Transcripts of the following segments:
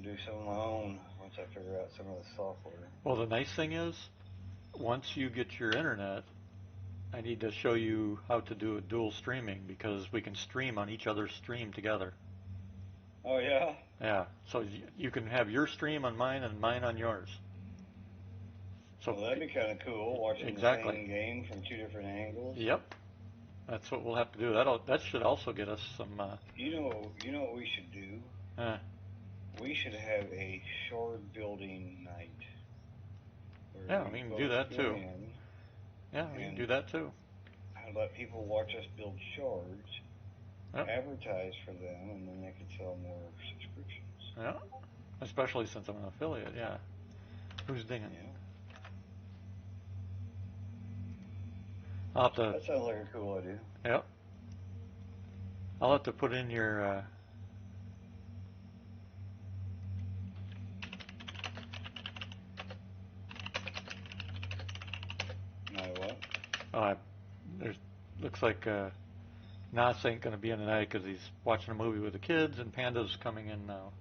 do some of my own once I figure out some of the software. Well, the nice thing is, once you get your internet, I need to show you how to do a dual streaming because we can stream on each other's stream together. Oh yeah. Yeah, so you can have your stream on mine and mine on yours. So Well, that'd be kind of cool, watching the exactly. same game from two different angles. Yep, that's what we'll have to do. That should also get us some. You know what we should do? Uh, We should have a shard building night where yeah, we we can do both that go too. in Yeah, we can do and that too. let people watch us build shards, Yep, advertise for them, and then they could sell more subscriptions. yeah. Especially since I'm an affiliate. Yeah. Who's dinging? Yeah, I'll have to. that sounds like a cool idea. Yep. I'll have to put in your. My what? Uh, there's looks like Nas ain't gonna be in tonight because he's watching a movie with the kids, and Panda's coming in now.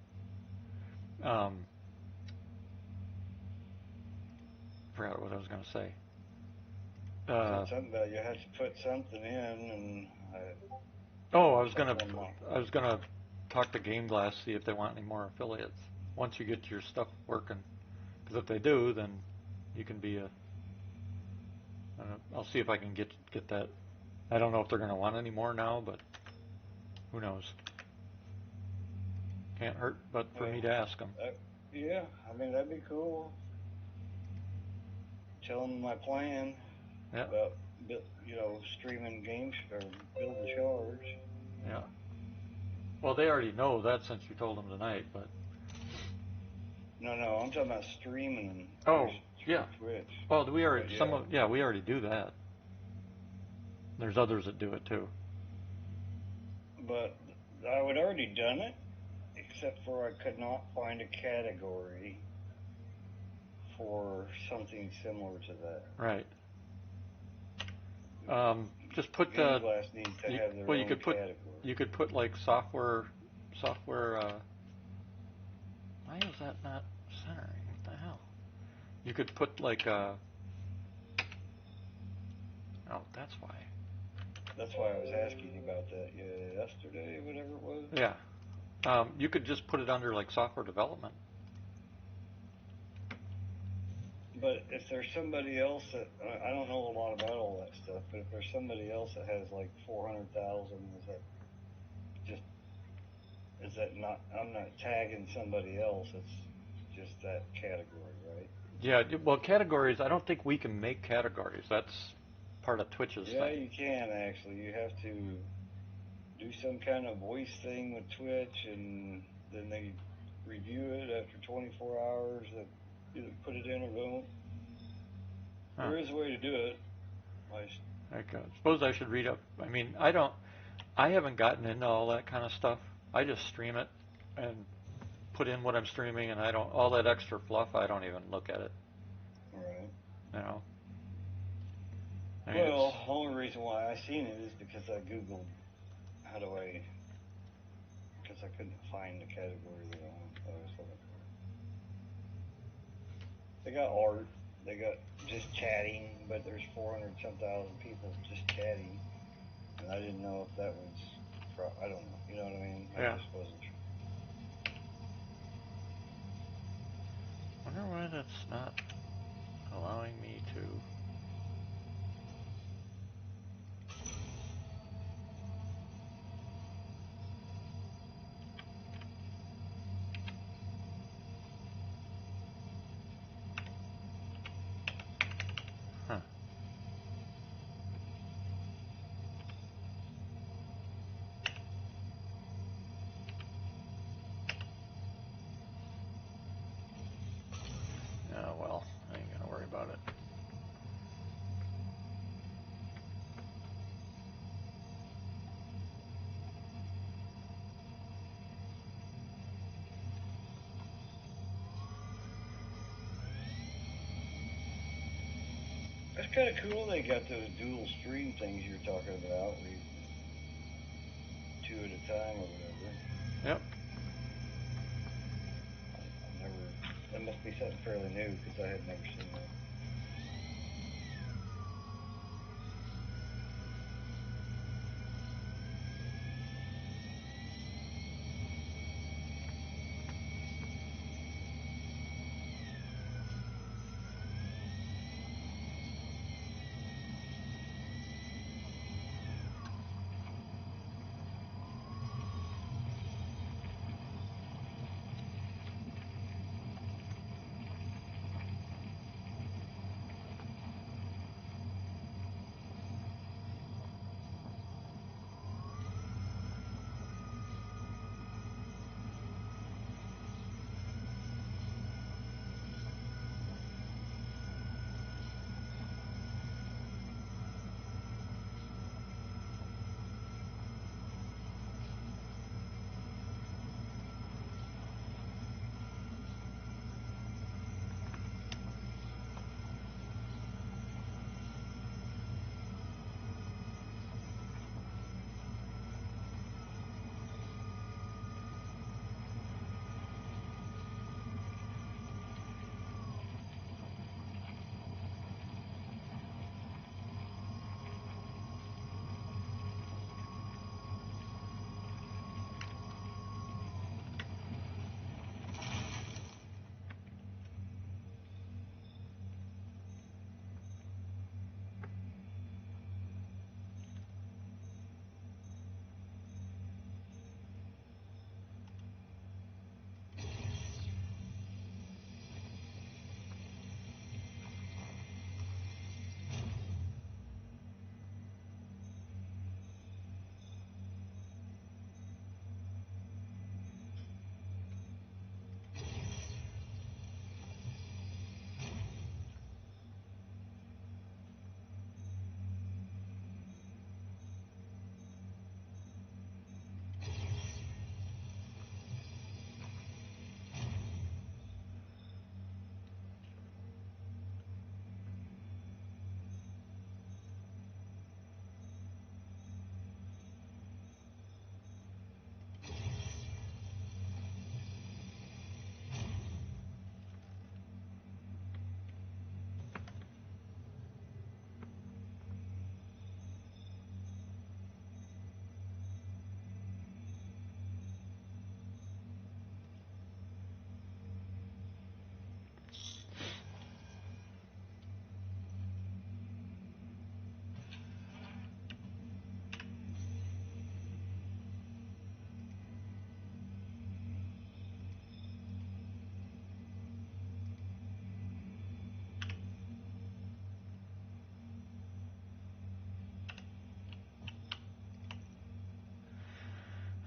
Um, Forgot what I was gonna say. You said Uh, something about you had to put something in, and oh, something on my. I was gonna talk to GameGlass, see if they want any more affiliates once you get your stuff working. Because if they do, then you can be a. I'll see if I can get that. I don't know if they're gonna want any more now, but who knows? Can't hurt but for me Well, to ask them. yeah, I mean that'd be cool. Tell them my plan Yeah, about streaming games or building shards. yeah. Well, they already know that since you told them tonight, but No, no, I'm talking about streaming them through oh through yeah. Twitch. Well, we already But yeah, we already do that. There's others that do it too. but I would already done it, except for I could not find a category for something similar to that. Right. Just put GameGlass needs to have their well, own category. you could put like software. Why is that not centering? What the hell? You could put like oh, that's why. That's why I was asking you about that yesterday, whatever it was. Yeah. You could just put it under like software development. But if there's somebody else that I don't know a lot about all that stuff, but if there's somebody else that has like 400,000, just is that not? I'm not tagging somebody else. It's just that category, right? Yeah. Well, categories. I don't think we can make categories. That's part of Twitch's Yeah, thing. you can actually. You have to do some kind of voice thing with Twitch, and then they review it after 24 hours. That either put it in or don't. Huh. There is a way to do it. I Like, suppose I should read up. I mean, I don't. I haven't gotten into all that kind of stuff. I just stream it and put in what I'm streaming, and I don't all that extra fluff. I don't even look at it. All right. You know. I mean, it's Well, the only reason why I seen it is because I googled how do I because I couldn't find the category that I was looking for. They got art, they got just chatting, but there's 400 some thousand people just chatting, and I didn't know if that was I don't know. You know what I mean? I yeah. just wasn't sure. Wonder why that's not allowing me to. Huh. Oh well, I ain't gonna worry about it. That's kind of cool. They got those dual stream things you're talking about, where you two at a time or whatever. Yep. must be something fairly new because I had never seen it.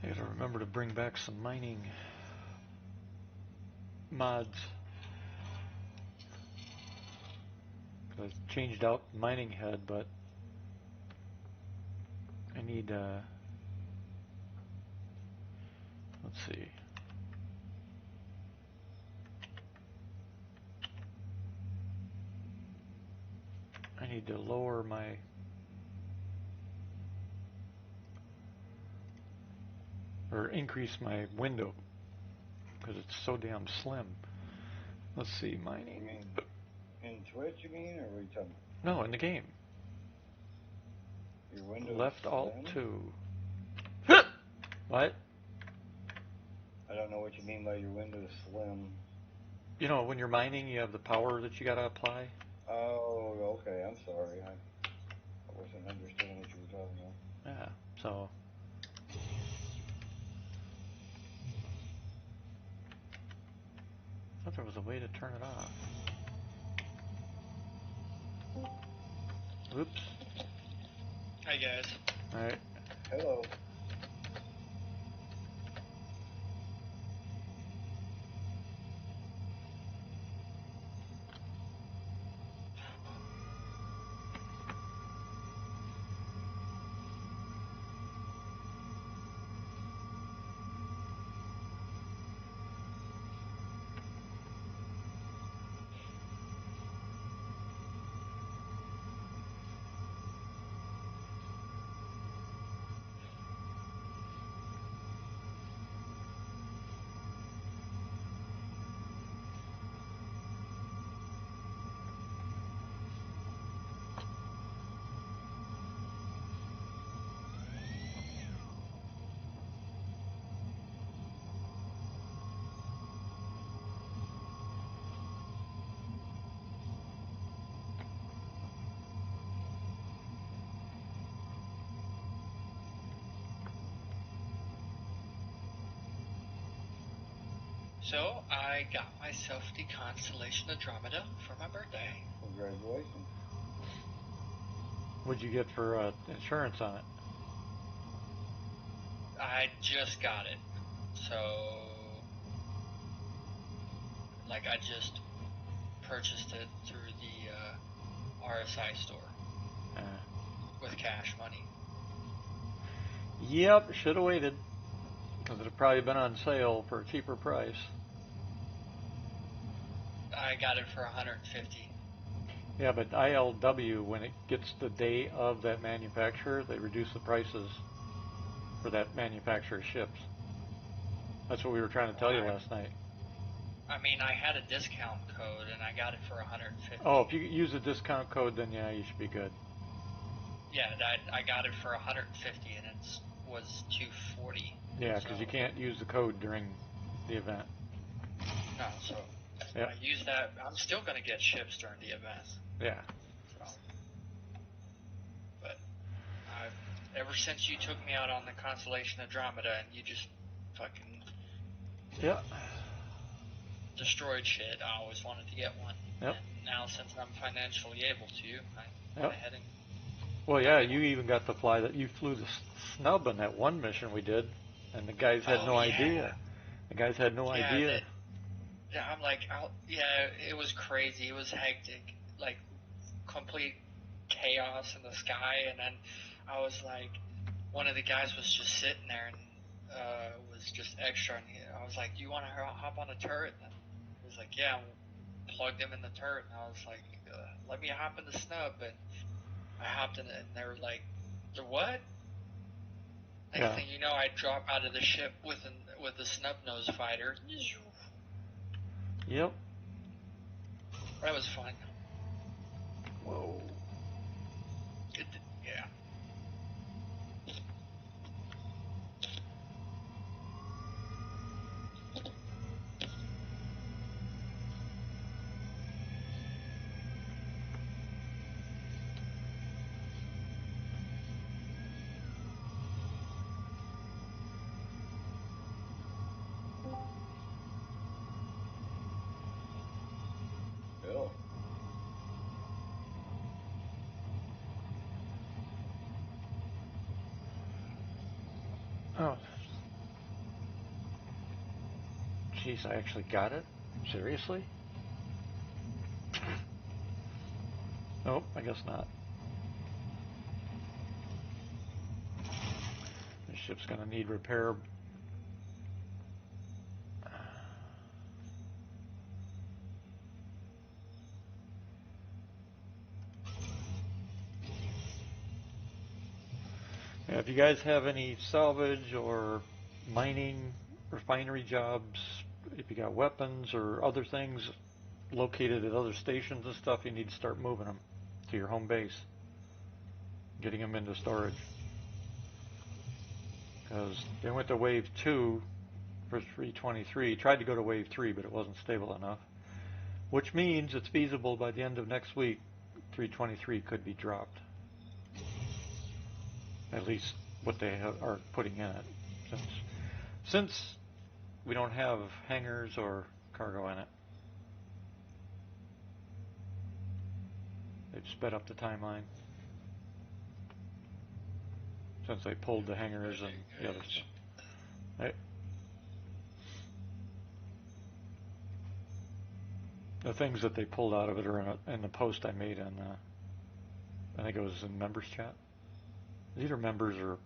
I gotta remember to bring back some mining mods. Cause I changed out mining head, but I need, let's see. I need to lower my, or increase my window, because it's so damn slim. Let's see, mining. You mean in Twitch, you mean, or were you talking? No, in the game. Your window Left Alt slim? 2. What? I don't know what you mean by your window slim. You know, when you're mining, you have the power that you gotta apply. Oh, okay. I'm sorry. I wasn't understanding what you were talking about. Yeah, so. I thought there was a way to turn it off. Oops. Hi guys. Alright. Hello. So I got myself the Constellation Andromeda for my birthday. Congratulations. What'd you get for insurance on it? I just got it. So, like, I just purchased it through the RSI store with cash money. Yep, should have waited, because it would have probably been on sale for a cheaper price. I got it for $150. Yeah, but ILW, when it gets the day of that manufacturer, they reduce the prices for that manufacturer's ships. That's what we were trying to tell you last night. I mean, I had a discount code and I got it for $150. Oh, if you use a discount code, then yeah, you should be good. Yeah, I got it for $150 and it was $240. Yeah, because you can't use the code during the event. No, so yep. I use that. I'm still gonna get ships during the event. Yeah. So, but ever since you took me out on the Constellation Andromeda and you just fucking destroyed shit, I always wanted to get one. Yep. And now since I'm financially able to, I went ahead and. Well, yeah, you even got to fly that. You flew the snub on that one mission we did, and the guys had no idea. The guys had no idea. Yeah, I'm like, it was crazy. It was hectic, like complete chaos in the sky. And then I was like, one of the guys was just sitting there and was just extra. And I was like, "Do you want to hop on a turret?" And he was like, "Yeah." And plugged him in the turret, and I was like, "Let me hop in the snub." And I hopped in it, and they were like, "The what?" Next thing you know, I drop out of the ship with a snub nose fighter. Yep. That was fun. Whoa. Yeah. Bill. Oh. Jeez, I actually got it? Seriously? Nope, I guess not. This ship's gonna need repair. Yeah, if you guys have any salvage or mining refinery jobs, if you got weapons or other things located at other stations and stuff, you need to start moving them to your home base, getting them into storage. Because they went to wave 2 for 323, tried to go to wave 3, but it wasn't stable enough, which means it's feasible by the end of next week 323 could be dropped. At least what they are putting in it. Since we don't have hangars or cargo in it, they've sped up the timeline. Since they pulled the hangars and the other stuff. Right. The things that they pulled out of it are in the post I made on, I think it was in members chat. It's either members or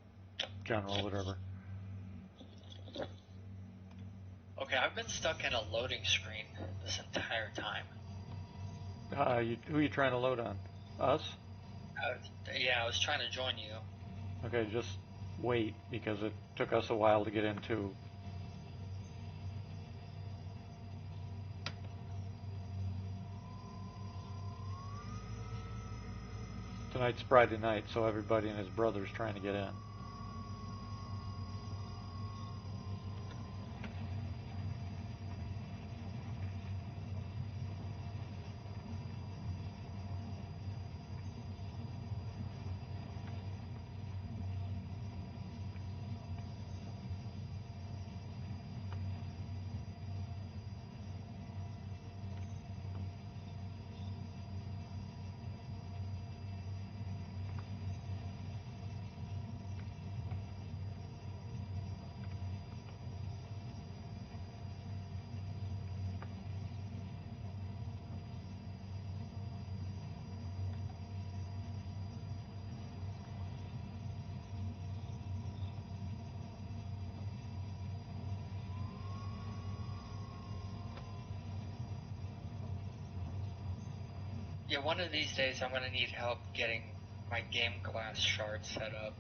general, whatever. Okay, I've been stuck in a loading screen this entire time. Who are you trying to load on? Us? Yeah, I was trying to join you. Okay, just wait, because it took us a while to get into. Tonight's Friday night, so everybody and his brother's trying to get in. Yeah, one of these days I'm gonna need help getting my GameGlass shard set up.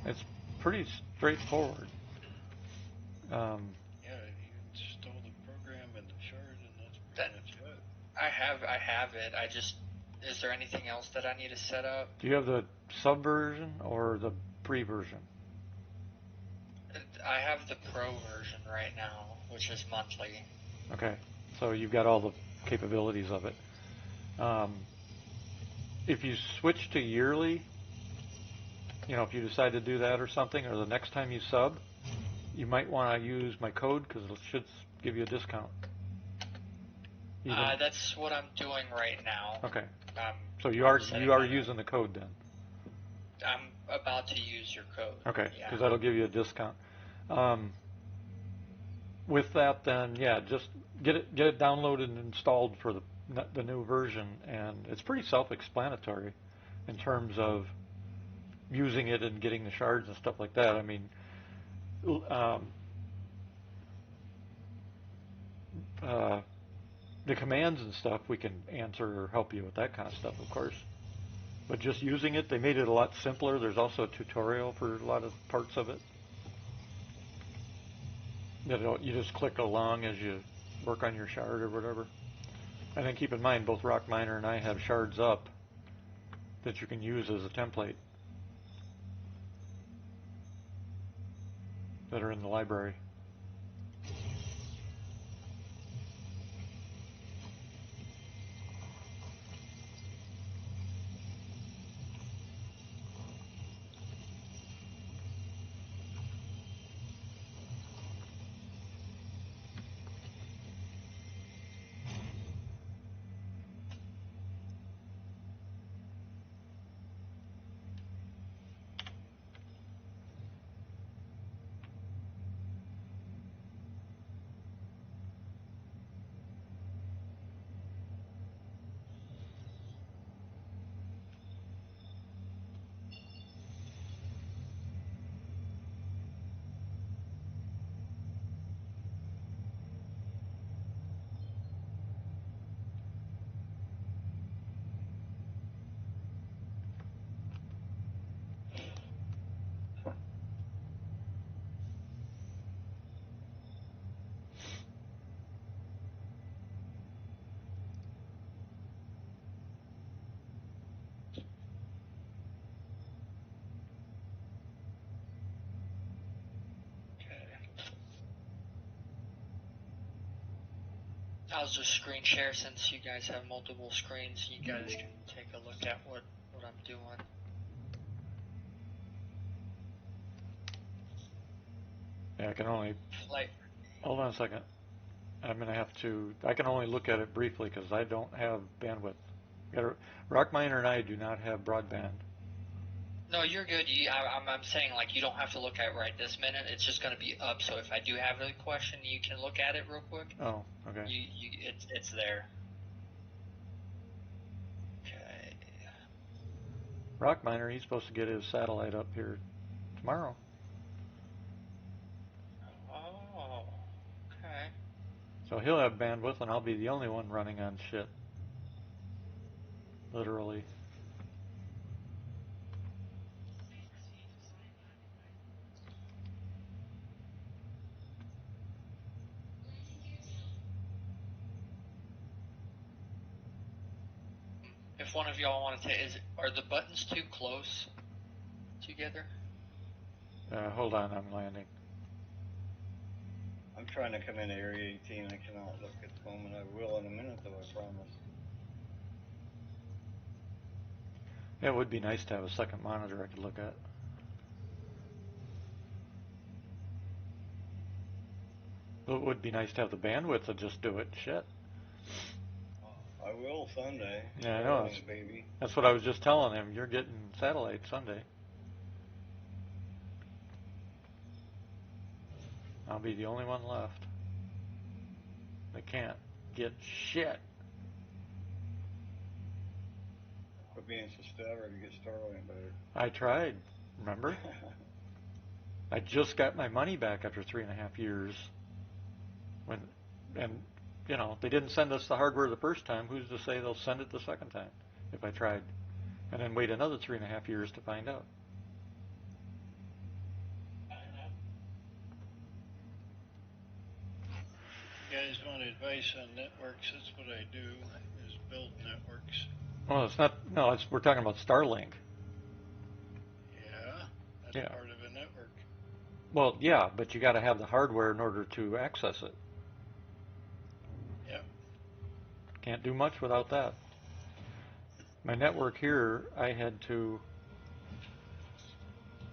It's pretty straightforward. Yeah, you install the program and the shard, and that's pretty much it. I have it. Is there anything else that I need to set up? Do you have the sub version or the pre version? I have the pro version right now, which is monthly. Okay, so you've got all the capabilities of it. If you switch to yearly, if you decide to do that or something, or the next time you sub, you might want to use my code because it should give you a discount. That's what I'm doing right now. Okay. I'm So you are setting you are that up. using the code then. I'm about to use your code. Okay, Yeah. because that'll give you a discount. With that, then just get it downloaded and installed for the new version, and it's pretty self-explanatory in terms of using it and getting the shards and stuff like that. I mean, the commands and stuff we can answer or help you with that kind of stuff, of course. But just using it, they made it a lot simpler. There's also a tutorial for a lot of parts of it. You just click along as you work on your shard or whatever. And then keep in mind, both Rock Miner and I have shards up that you can use as a template that are in the library. I'll just screen share since you guys have multiple screens. You guys can take a look at what I'm doing. Yeah, I can only... Hold on a second. I can only look at it briefly because I don't have bandwidth. Rock Miner and I do not have broadband. No, you're good. I'm saying you don't have to look at it right this minute. It's just going to be up. So if I do have a question, you can look at it real quick. Oh, okay. It's there. Okay. Rock Miner, he's supposed to get his satellite up here tomorrow. Oh, okay. So he'll have bandwidth, and I'll be the only one running on shit. Literally. If one of y'all want to are the buttons too close together? Hold on, I'm landing. I'm trying to come into Area 18. I cannot look at the moment. I will in a minute, though, I promise. It would be nice to have a second monitor I could look at. It would be nice to have the bandwidth to just do it. Shit. I will Sunday. Yeah, I know. Baby. That's what I was just telling him. You're getting satellite Sunday. I'll be the only one left. They can't get shit. Quit being so stubborn to get Starlink better. I tried. Remember? I just got my money back after 3.5 years. And they didn't send us the hardware the first time. Who's to say they'll send it the second time if I tried, and then wait another 3.5 years to find out? You guys want advice on networks? That's what I do, is build networks. Well, it's not. No, we're talking about Starlink. Yeah, that's Yeah. part of a network. Well, yeah, but you got to have the hardware in order to access it. Yep. Can't do much without that. My network here, I had to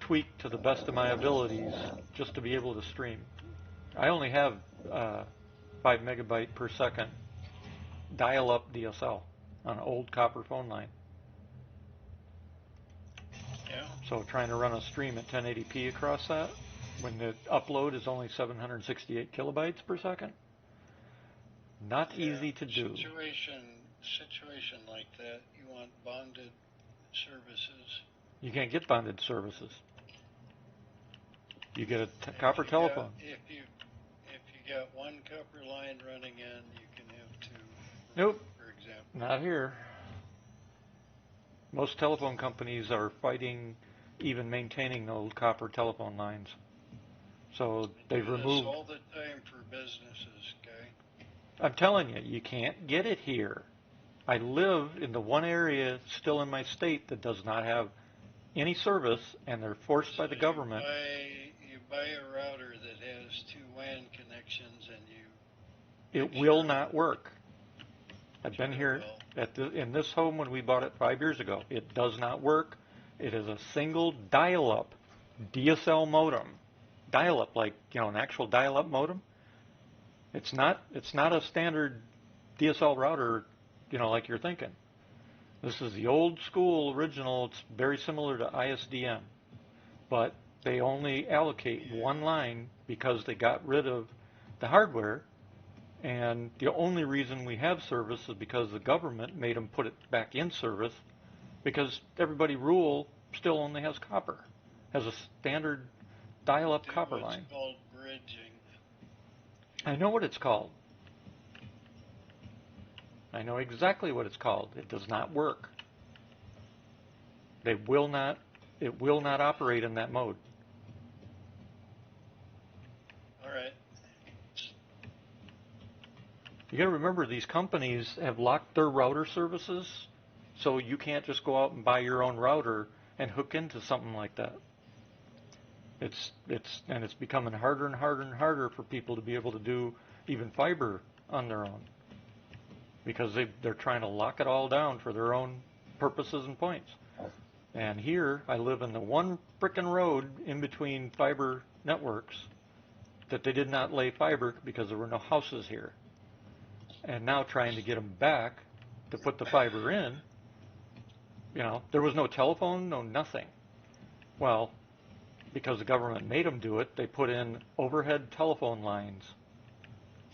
tweak to the best of my abilities just to be able to stream. I only have 5 megabyte per second dial-up DSL on an old copper phone line. Yeah. So trying to run a stream at 1080p across that, when the upload is only 768 kilobytes per second, not easy to do. Situation like that, you want bonded services. You can't get bonded services. You get a copper telephone. If you got one copper line running in, you can have two. Nope. For example. Not here. Most telephone companies are fighting even maintaining the old copper telephone lines. So they've removed. This all the time for businesses, okay? I'm telling you, you can't get it here. I live in the one area still in my state that does not have any service, and they're forced by the government. You buy a router that has two WAN connections, and It will not work. I've been here will. in this home when we bought it 5 years ago. It does not work. It is a single dial-up DSL modem. Dial-up, like an actual dial-up modem. It's not a standard DSL router, like you're thinking. This is the old school original. It's very similar to ISDN, but they only allocate one line because they got rid of the hardware. And the only reason we have service is because the government made them put it back in service, because everybody rural still only has copper, has a standard dial-up copper line. It's called bridging. I know what it's called. I know exactly what it's called. It does not work. It will not operate in that mode. All right. You got to remember, these companies have locked their router services, so you can't just go out and buy your own router and hook into something like that. It's becoming harder and harder and harder for people to be able to do even fiber on their own, because they're trying to lock it all down for their own purposes and points. And here, I live in the one frickin' road in between fiber networks that they did not lay fiber because there were no houses here. And now trying to get them back to put the fiber in, there was no telephone, no nothing. Well, because the government made them do it, they put in overhead telephone lines,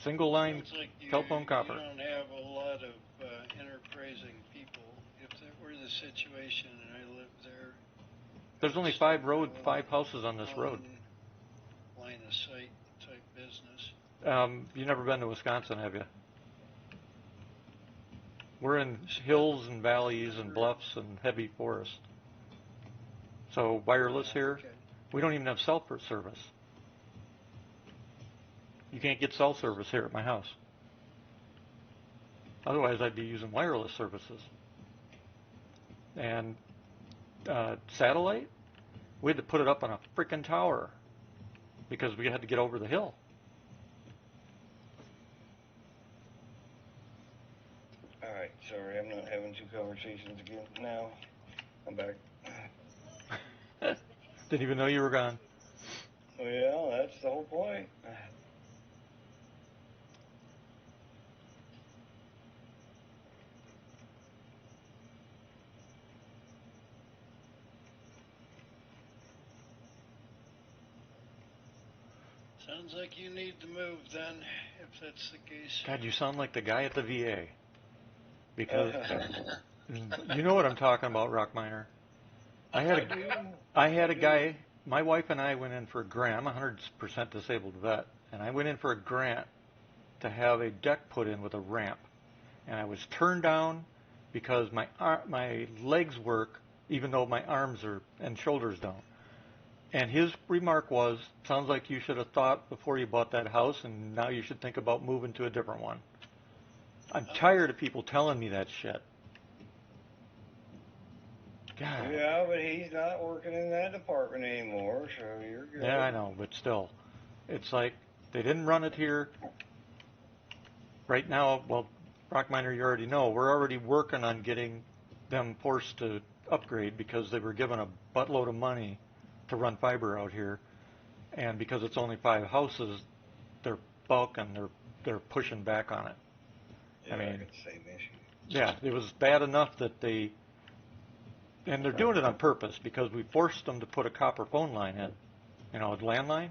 single line telephone copper. You don't have a lot of enterprising people. If that were the situation and I lived there, there's only 5 houses on this road. Line of sight type business. You've never been to Wisconsin, have you? We're in hills and valleys and bluffs and heavy forest. So wireless here, we don't even have cell service. You can't get cell service here at my house. Otherwise, I'd be using wireless services. And satellite, we had to put it up on a freaking tower because we had to get over the hill. All right, sorry, I'm not having 2 conversations again now. I'm back. Didn't even know you were gone. Well, that's the whole point. Sounds like you need to move then, if that's the case. God, you sound like the guy at the VA. Because you know what I'm talking about, Rock Miner. I had a guy. My wife and I went in for a grant. I'm a 100% disabled vet, and I went in for a grant to have a deck put in with a ramp, and I was turned down because my legs work even though my arms are and shoulders don't. And his remark was, "Sounds like you should have thought before you bought that house, and now you should think about moving to a different one." I'm tired of people telling me that shit. God. Yeah, but he's not working in that department anymore, so you're good. Yeah, I know, but still, it's like they didn't run it here. Right now, well, Rock Miner, you already know, we're already working on getting them forced to upgrade because they were given a buttload of money to run fiber out here, and because it's only 5 houses, they're bulking, they're pushing back on it. Yeah, I mean, I got the same issue. Yeah, it was bad enough that and they're doing it on purpose because we forced them to put a copper phone line in, a landline,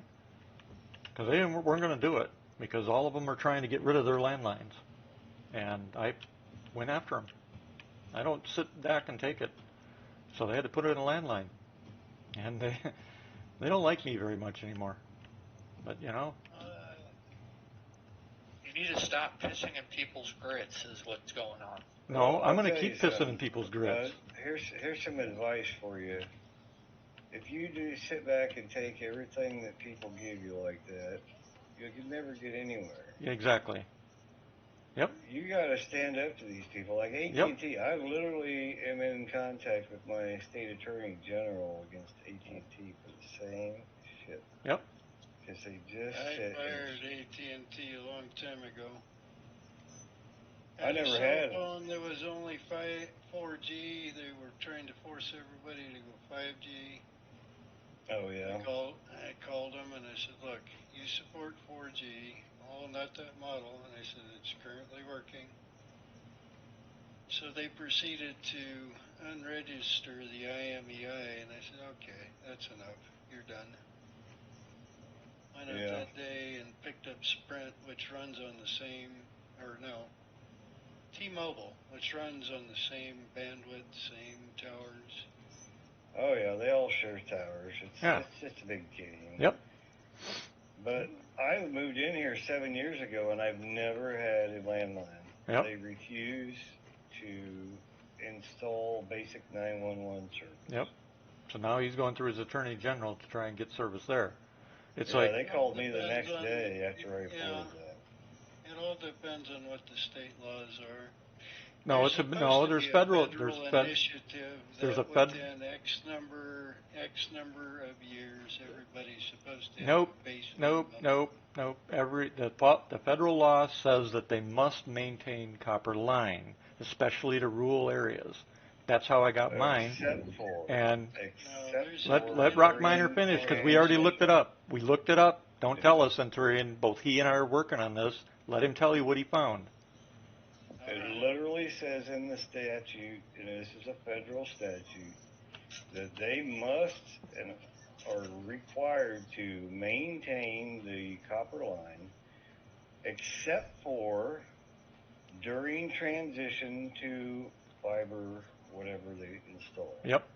because they weren't going to do it because all of them are trying to get rid of their landlines, and I went after them. I don't sit back and take it, so they had to put it in a landline, and they don't like me very much anymore, but You need to stop pissing in people's grits is what's going on. No, Well, I'm I'll going to tell you keep pissing in something. people's grits. Here's some advice for you. If you do sit back and take everything that people give you like that, you can never get anywhere. Exactly. Yep. You got to stand up to these people. Like AT&T, Yep. I literally am in contact with my state attorney general against AT&T for the same shit. Yep. Because they just I sit fired AT&T a long time ago. I never had them. Phone that was only 4G. They were trying to force everybody to go 5G. Oh yeah. I called them and I said, "Look, you support 4G. Oh, not that model." And I said, "It's currently working." So they proceeded to unregister the IMEI, and I said, "Okay, that's enough. You're done." Went up that day and picked up Sprint, which runs on the same, T-Mobile, which runs on the same bandwidth, same towers. Oh yeah, they all share towers. It's just a big game. Yep. But I moved in here 7 years ago, and I've never had a landline. Yep. They refuse to install basic 911 service. Yep. So now he's going through his attorney general to try and get service there. It's they called me the next day after I reported that. It all depends on what the state laws are. No, there's federal initiative there's that a fed within X number of years, everybody's supposed to Nope. have a base Nope. minimum. Nope. The federal law says that they must maintain copper line, especially to rural areas. That's how I got mine. Except for let Rock Miner finish because we already looked it up. We looked it up. Don't tell us until both he and I are working on this. Let him tell you what he found. It literally says in the statute, and this is a federal statute, that they must and are required to maintain the copper line, except for during transition to fiber, whatever they install. Yep.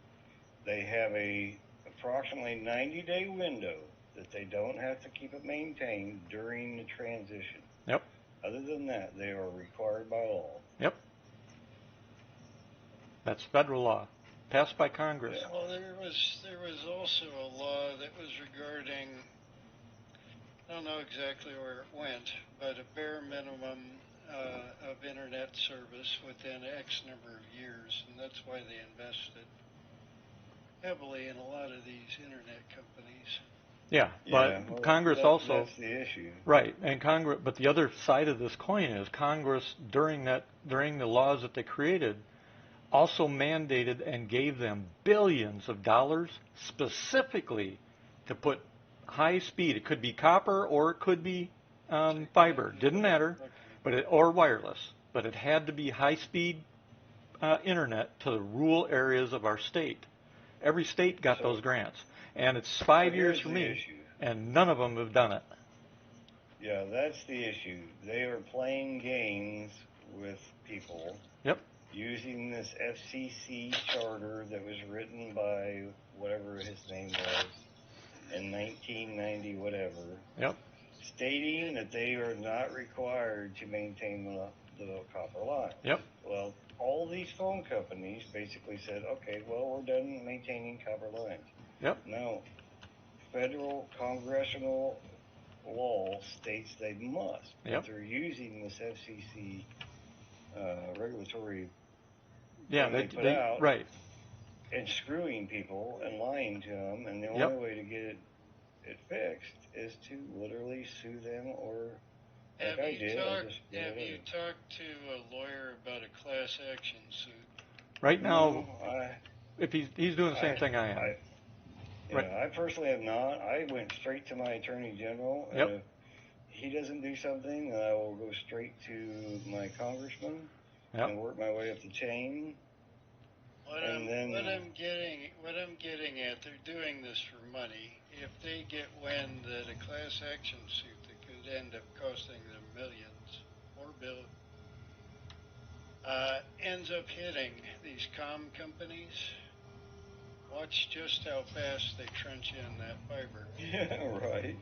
They have a approximately 90-day window that they don't have to keep it maintained during the transition. Yep. Other than that, they are required by law. Yep. That's federal law, passed by Congress. Yeah. Well, there was also a law that was regarding, I don't know exactly where it went, but a bare minimum of internet service within X number of years, and that's why they invested heavily in a lot of these internet companies. Yeah, but Congress also. That's the issue. Right, and Congress. But the other side of this coin is Congress during the laws that they created, also mandated and gave them billions of dollars specifically to put high speed. It could be copper or it could be fiber. Didn't matter, or wireless. But it had to be high speed internet to the rural areas of our state. Every state got those grants. And it's 5 years for me, and none of them have done it. Yeah, that's the issue. They are playing games with people. Yep. Using this FCC charter that was written by whatever his name was in 1990, whatever. Yep. stating that they are not required to maintain the copper line. Yep. Well, all these phone companies basically said, okay, well, we're done maintaining copper lines. Yep. No, federal congressional law states they must, but Yep. they're using this FCC regulatory Yeah, thing they put they out right. and screwing people and lying to them, and the Yep. only way to get it fixed is to literally sue them, or like I did, I just Have you talked to a lawyer about a class action suit? Right now, No, if he's doing the same thing I am. Right. I personally have not. I went straight to my attorney general, and Yep. if he doesn't do something, then I will go straight to my congressman Yep. and work my way up the chain. What I'm getting at, they're doing this for money. If they get wind that a class action suit that could end up costing them millions or billions ends up hitting these comm companies, watch just how fast they trench in that fiber. Yeah, right.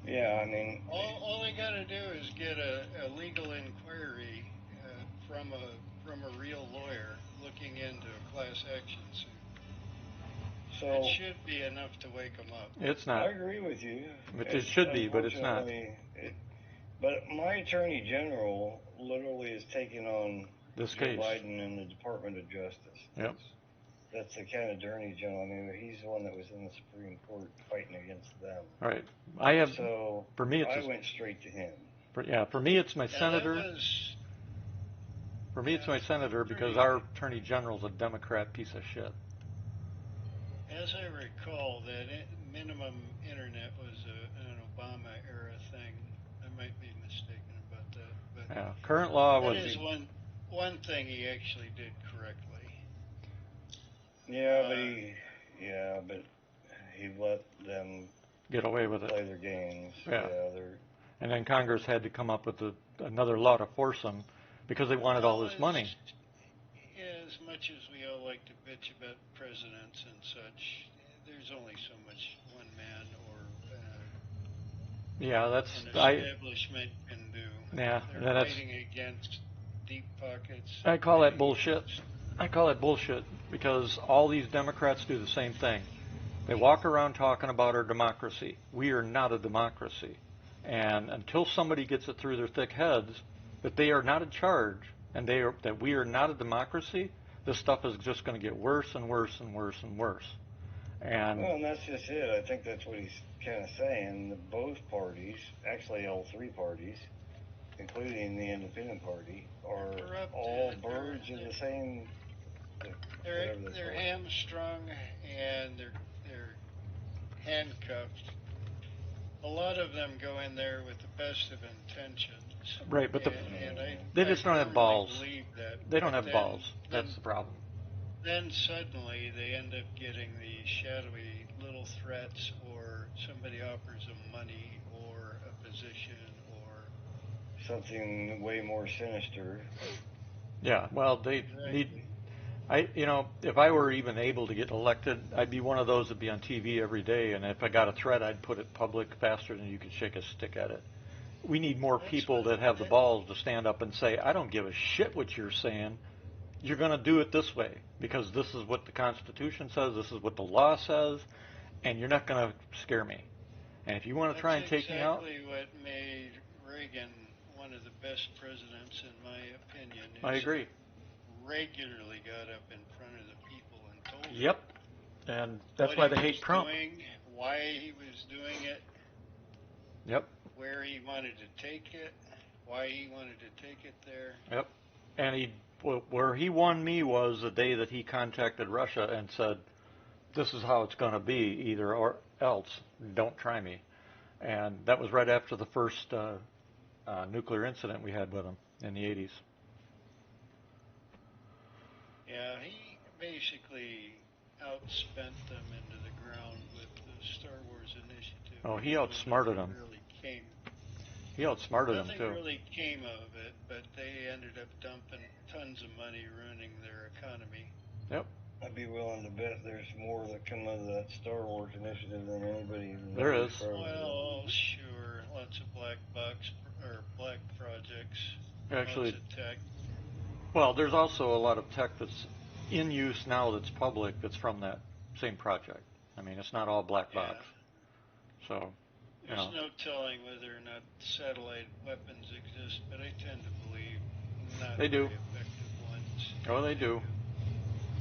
Yeah, I mean, All they got to do is get a legal inquiry from a real lawyer looking into a class action suit. so It should be enough to wake them up. It's I not. agree with you. It should be, but it's not. But my attorney general literally is taking on This Joe case. Biden and the Department of Justice. Yep. That's the kind of attorney general. I mean, he's the one that was in the Supreme Court fighting against them. Right. So for me, I went straight to him. For me, it's my senator. For me, it's my I'm senator because our attorney general's a Democrat piece of shit. As I recall, that minimum internet was an Obama era thing. I might be mistaken about that, but Yeah. Current law that was is one thing he actually did correctly. Yeah, but he let them get away with play it. their games. Yeah. They're. And then Congress had to come up with another law to force them because they wanted all this money. As much as we all like to bitch about presidents and such, there's only so much one man or Yeah, that's an establishment can do. Yeah, They're fighting against deep pockets. I call that bullshit. I call it bullshit because all these Democrats do the same thing. They walk around talking about our democracy. We are not a democracy. And until somebody gets it through their thick heads that they are not in charge and that we are not a democracy, this stuff is just going to get worse and worse and worse and worse. And That's just it. I think that's what he's kind of saying. Both parties, actually all three parties, including the Independent Party, are all birds of the same. They're hamstrung and they're handcuffed. A lot of them go in there with the best of intentions. Right, but they just don't have balls. That, they don't have balls. That's the problem. Then suddenly they end up getting these shadowy little threats, or somebody offers them money or a position or something way more sinister. Yeah, well, they need. If I were even able to get elected, I'd be one of those that'd be on TV every day, and if I got a threat, I'd put it public faster than you could shake a stick at it. We need more people that have the balls to stand up and say, I don't give a shit what you're saying. You're going to do it this way because this is what the Constitution says, this is what the law says, and you're not going to scare me. And if you want to try and take me out... That's exactly what made Reagan one of the best presidents, in my opinion. I agree. Regularly got up in front of the people and told them. Yep. And that's why they hate Trump. Why he was doing it. Yep. Where he wanted to take it. Why he wanted to take it there. Yep. And where he won me was the day that he contacted Russia and said, this is how it's going to be, either or else. Don't try me. And that was right after the first nuclear incident we had with him in the 80s. Yeah, he basically outspent them into the ground with the Star Wars Initiative. Oh, he outsmarted them. He outsmarted them, too. Nothing really came of it, but they ended up dumping tons of money ruining their economy. Yep. I'd be willing to bet there's more that come out of that Star Wars initiative than anybody There knows. is. Probably. Well, sure. Lots of black box or black projects. Actually, Lots of tech. well, there's also a lot of tech that's in use now that's public that's from that same project. I mean, it's not all black Yeah. box. So, you There's know, no telling whether or not satellite weapons exist, but I tend to believe not they do. very effective ones. Oh, Yeah, they they do. do.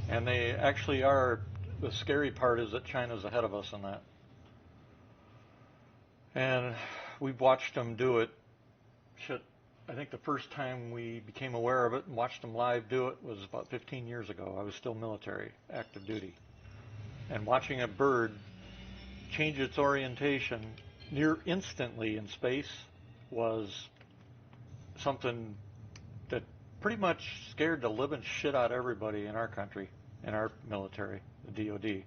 And they actually are. The scary part is that China's ahead of us on that. And we've watched them do it. Shit, I think the first time we became aware of it and watched them live do it was about 15 years ago. I was still military, active duty. And watching a bird change its orientation near instantly in space was something that pretty much scared the living shit out of everybody in our country, in our military, the DoD.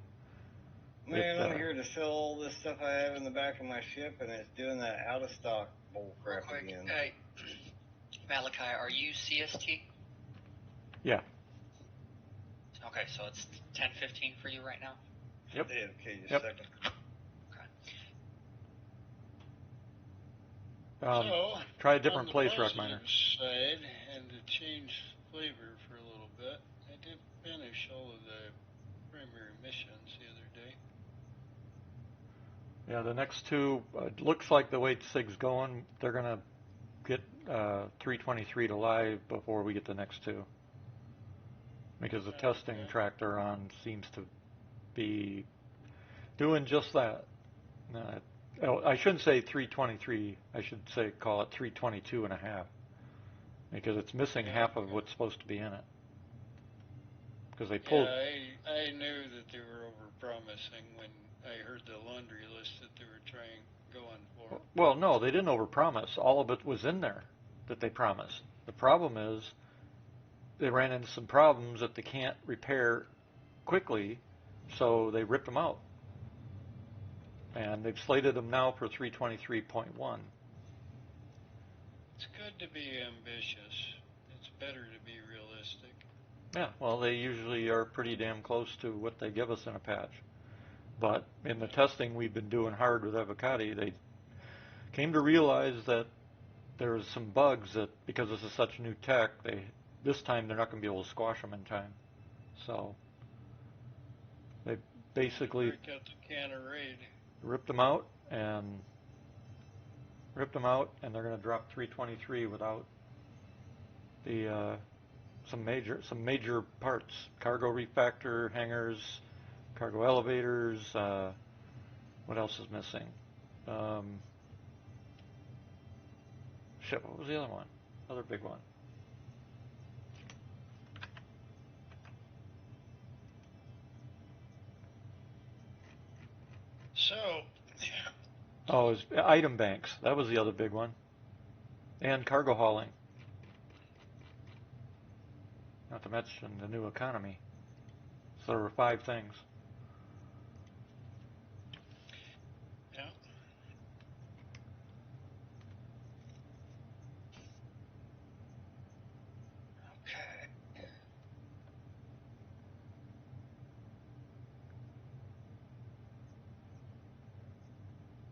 Man, I'm here to sell all this stuff I have in the back of my ship, and it's doing that out of stock bull Real crap quick, again. Malachi, are you CST? Yeah. Okay, so it's 10:15 for you right now. Yep. Yeah, okay, just Yep. a second. So, try a on different the place, positive Rockminer. side, and to change flavor for a little bit, I did finish all of the primary missions the other day. Yeah, the next two, it looks like the way SIG's going, they're going to get 323 to live before we get the next two. Because the testing Okay. track they're on seems to be doing just that. I shouldn't say 323. I should say call it 322 and a half. Because it's missing half of what's supposed to be in it. Because they pulled. Yeah, I knew that they were overpromising when I heard the laundry list that they were going for. Well, no, they didn't overpromise. All of it was in there that they promised. The problem is they ran into some problems that they can't repair quickly, so they ripped them out. And they've slated them now for 323.1. It's good to be ambitious. It's better to be realistic. Yeah, well, they usually are pretty damn close to what they give us in a patch. But in the testing we've been doing hard with Avocati, they came to realize that there was some bugs that, because this is such new tech, this time they're not going to be able to squash them in time. So they basically Break out the can of raid. ripped them out, and they're going to drop 323 without the some major parts: cargo refactor, hangars, cargo elevators. What else is missing? Shit, what was the other one? Other big one. So, Oh, it was item banks. That was the other big one. And cargo hauling. Not to mention the new economy. So there were 5 things. yeah. Okay.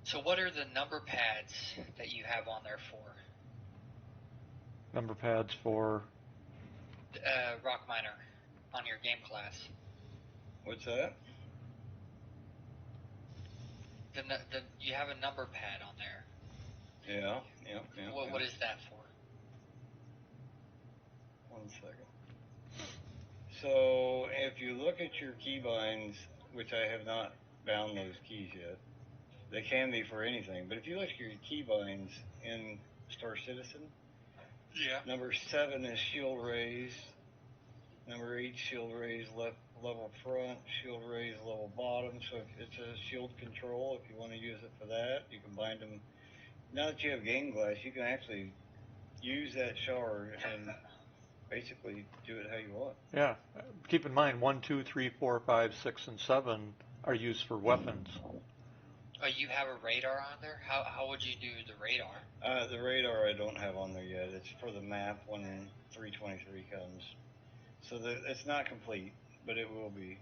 So what are the number pads that you have on there for? Number pads for. Rock Miner on your GameGlass. What's that? You have a number pad on there. Yeah. What is that for? 1 second. So if you look at your keybinds, which I have not bound those keys yet, they can be for anything. But if you look at your keybinds in Star Citizen, Yeah. number 7 is shield raise. Number 8, shield raise level front, shield raise level bottom. So if it's a shield control, if you want to use it for that, you can bind them. Now that you have GameGlass, you can actually use that shard and basically do it how you want. Yeah. Keep in mind 1, 2, 3, 4, 5, 6, and 7 are used for weapons. Oh, you have a radar on there? How would you do the radar? The radar I don't have on there yet. It's for the map when 323 comes. So it's not complete, but it will be.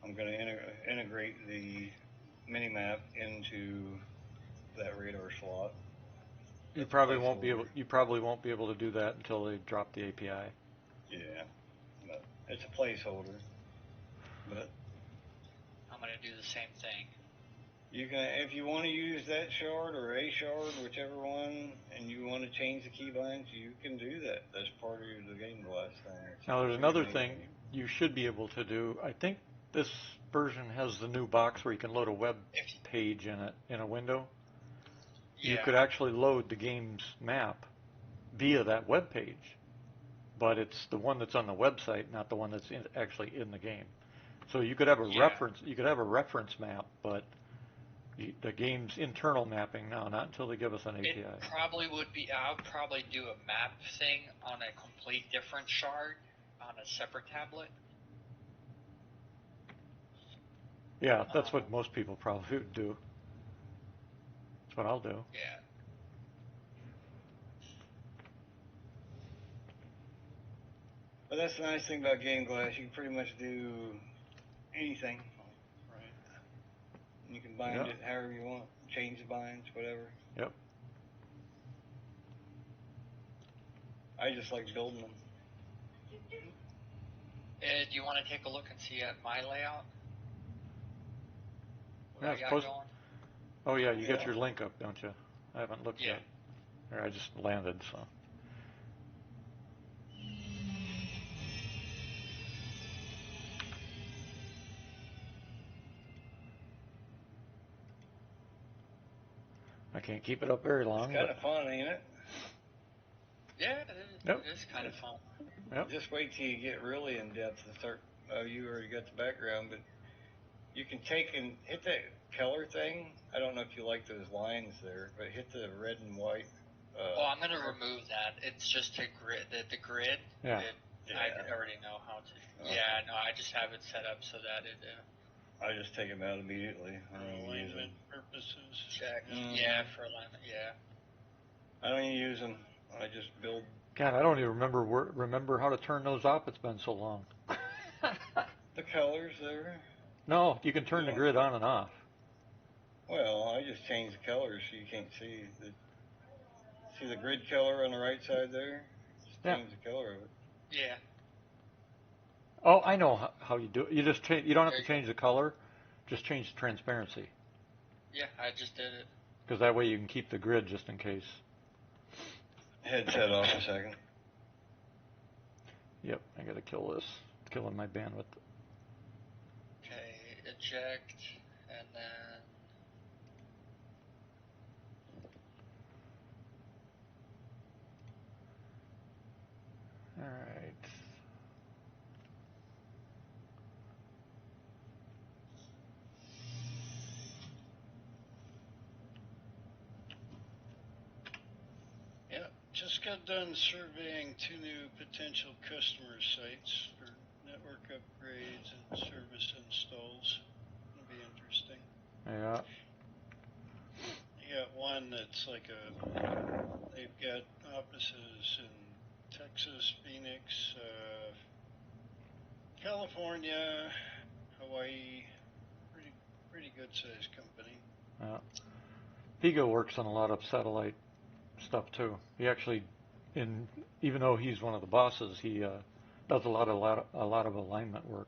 I'm going to integrate the mini map into that radar slot. You As a probably won't be able. placeholder. You probably won't be able to do that until they drop the API. Yeah, but it's a placeholder. But I'm gonna do the same thing. you can, if you want to use that shard or a shard, whichever one, and you want to change the keybinds, you can do that. That's part of the GameGlass thing. It's Now there's pretty another thing amazing. you should be able to do. I think this version has the new box where you can load a web If page in it in a window. You yeah, could actually load the game's map via that web page, but it's the one that's on the website, not the one that's actually in the game. So you could have a yeah, reference. You could have a reference map, but the game's internal mapping now, not until they give us an it API. probably would be. I would probably do a map thing on a complete different shard on a separate tablet. Yeah, that's Um, what most people probably would do. That's what I'll do. yeah, But that's the nice thing about GameGlass. You can pretty much do anything. Right. You can bind Yeah. it however you want, change the binds, whatever. Yep. I just like building them. do you want to take a look and see at my layout? What Yeah, I it's got post. going? Oh yeah, you got Yeah. your link up, don't you? I haven't looked Yeah. yet. Or I just landed, so. I can't keep it up very It's long, kind but of fun, ain't it? Yeah, yep, it is kind of fun. yep. Just wait till you get really in depth and start. Oh, you already got the background, but you can take and hit that color thing. I don't know if you like those lines there, but hit the red and white. Oh, I'm gonna Mark. remove that. It's just a grid. The grid. Yeah. It, I Yeah. already know how to. Okay. Yeah, no, I just have it set up so that it I just take them out immediately. I For don't even use them. alignment purposes. check. Mm. Yeah, for alignment. Yeah. I don't even use them. I just build. God, I don't even remember how to turn those off. It's been so long. The colors there. No, you can You turn the know. grid on and off. Well, I just change the colors so you can't see the. See the grid color on the right side there. Just Yeah. change the color of it. Yeah. Oh, I know how you do it. You just change. You don't have There to you go. change the color. Just change the transparency, Yeah, I just did it. because that way you can keep the grid just in case. Headset off a second. Yep, I gotta kill this. It's killing my bandwidth. Okay, eject, and then All right. Yeah, just got done surveying 2 new potential customer sites for network upgrades and service installs. It'll be interesting. Yeah. You got one that's like they've got offices in Texas, Phoenix, California, Hawaii. Pretty good sized company. Yeah. Pigo works on a lot of satellite stuff too. He actually, in even though he's one of the bosses, he does a lot of alignment work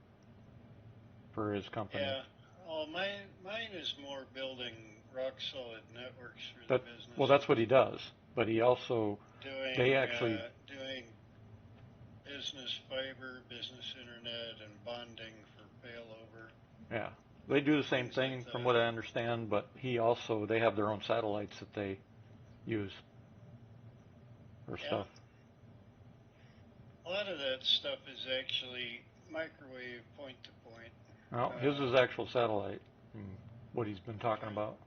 for his company. Yeah. Oh, mine is more building rock solid networks for the That well, that's what businesses. he does. But he also they actually Doing business fiber, business internet, and bonding for failover, yeah they do the same things like thing from that. what I understand. But they have their own satellites that they use for Yeah, stuff. a lot of that stuff is actually microwave point to point. Well, his is actual satellite. What he's been talking Okay. about.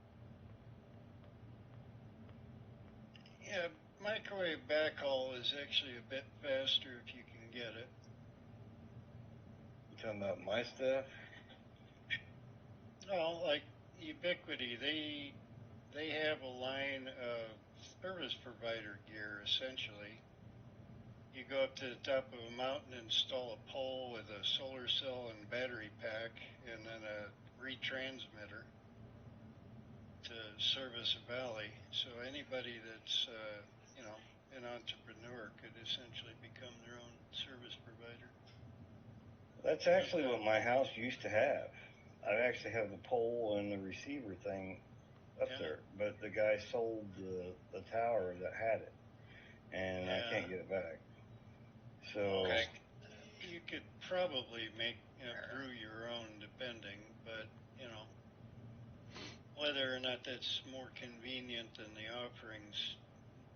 Yeah, microwave backhaul is actually a bit faster if you can get it. You talking about my stuff? Well, like Ubiquity, they have a line of service provider gear essentially, You go up to the top of a mountain, install a pole with a solar cell and battery pack, and then a retransmitter to service a valley. So anybody that's, an entrepreneur could essentially become their own service provider. That's actually what my house used to have. I actually have the pole and the receiver thing up there, but the guy sold the tower that had it, and I can't get it back. So you could probably brew your own, depending, but whether or not that's more convenient than the offerings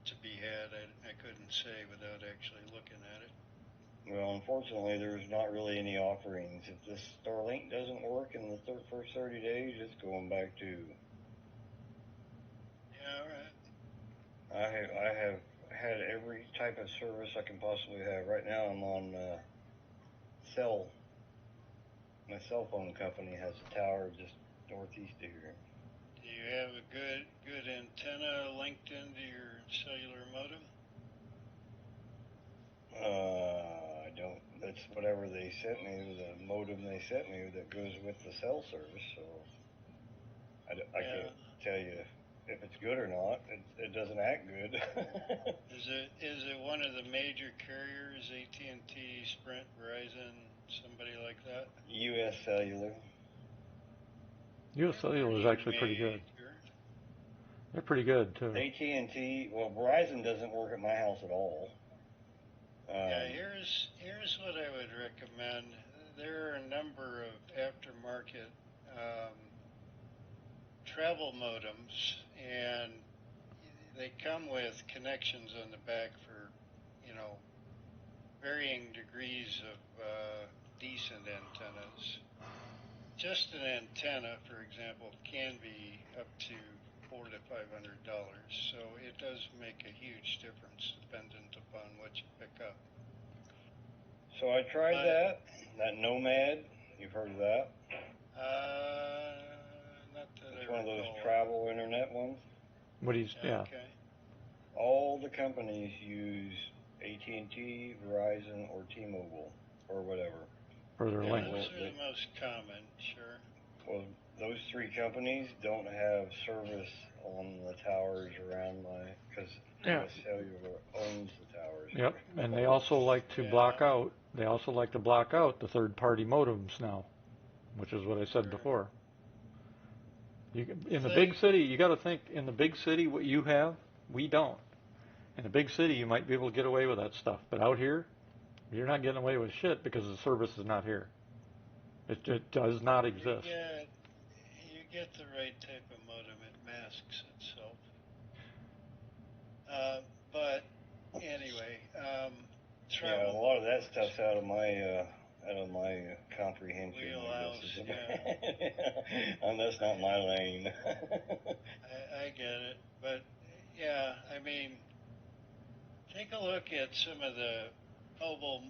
to be had, I couldn't say without actually looking at it. Well, unfortunately, there's not really any offerings. If this Starlink doesn't work in the first 30 days, it's going back to. Yeah, right. I have had every type of service I can possibly have. Right now, I'm on my cell phone company has a tower just northeast of here. Do you have a good antenna linked into your cellular modem? I don't. That's whatever they sent me, the modem they sent me that goes with the cell service. So I can't tell you if it's good or not. It doesn't act good. Is it one of the major carriers, AT&T, Sprint, Verizon, somebody like that? U.S. Cellular. U.S. Cellular is actually pretty good. They're pretty good too. AT&T. Well, Verizon doesn't work at my house at all. Here's what I would recommend. There are a number of aftermarket travel modems, and they come with connections on the back for, varying degrees of decent antennas. Just an antenna, for example, can be up to $400 to $500. So it does make a huge difference dependent upon what you pick up. So I tried that Nomad. You've heard of that? Not that it's one of those travel internet ones. Okay. All the companies use AT&T, Verizon, or T-Mobile, or whatever. For their links. Those are the most common, sure. Well, those three companies don't have service on the towers around because US Cellular owns the towers. Yep, and they also like to block out. They also like to block out the third-party modems now, which is what I said before. In the big city, you got to think. In the big city, what you have, we don't. In the big city, you might be able to get away with that stuff, but out here, you're not getting away with shit because the service is not here. It does not exist. You get the right type of modem, it masks itself. But anyway, a lot of that stuff's out of my comprehension. Wheelhouse, And that's not my lane. I get it, but take a look at some of the mobile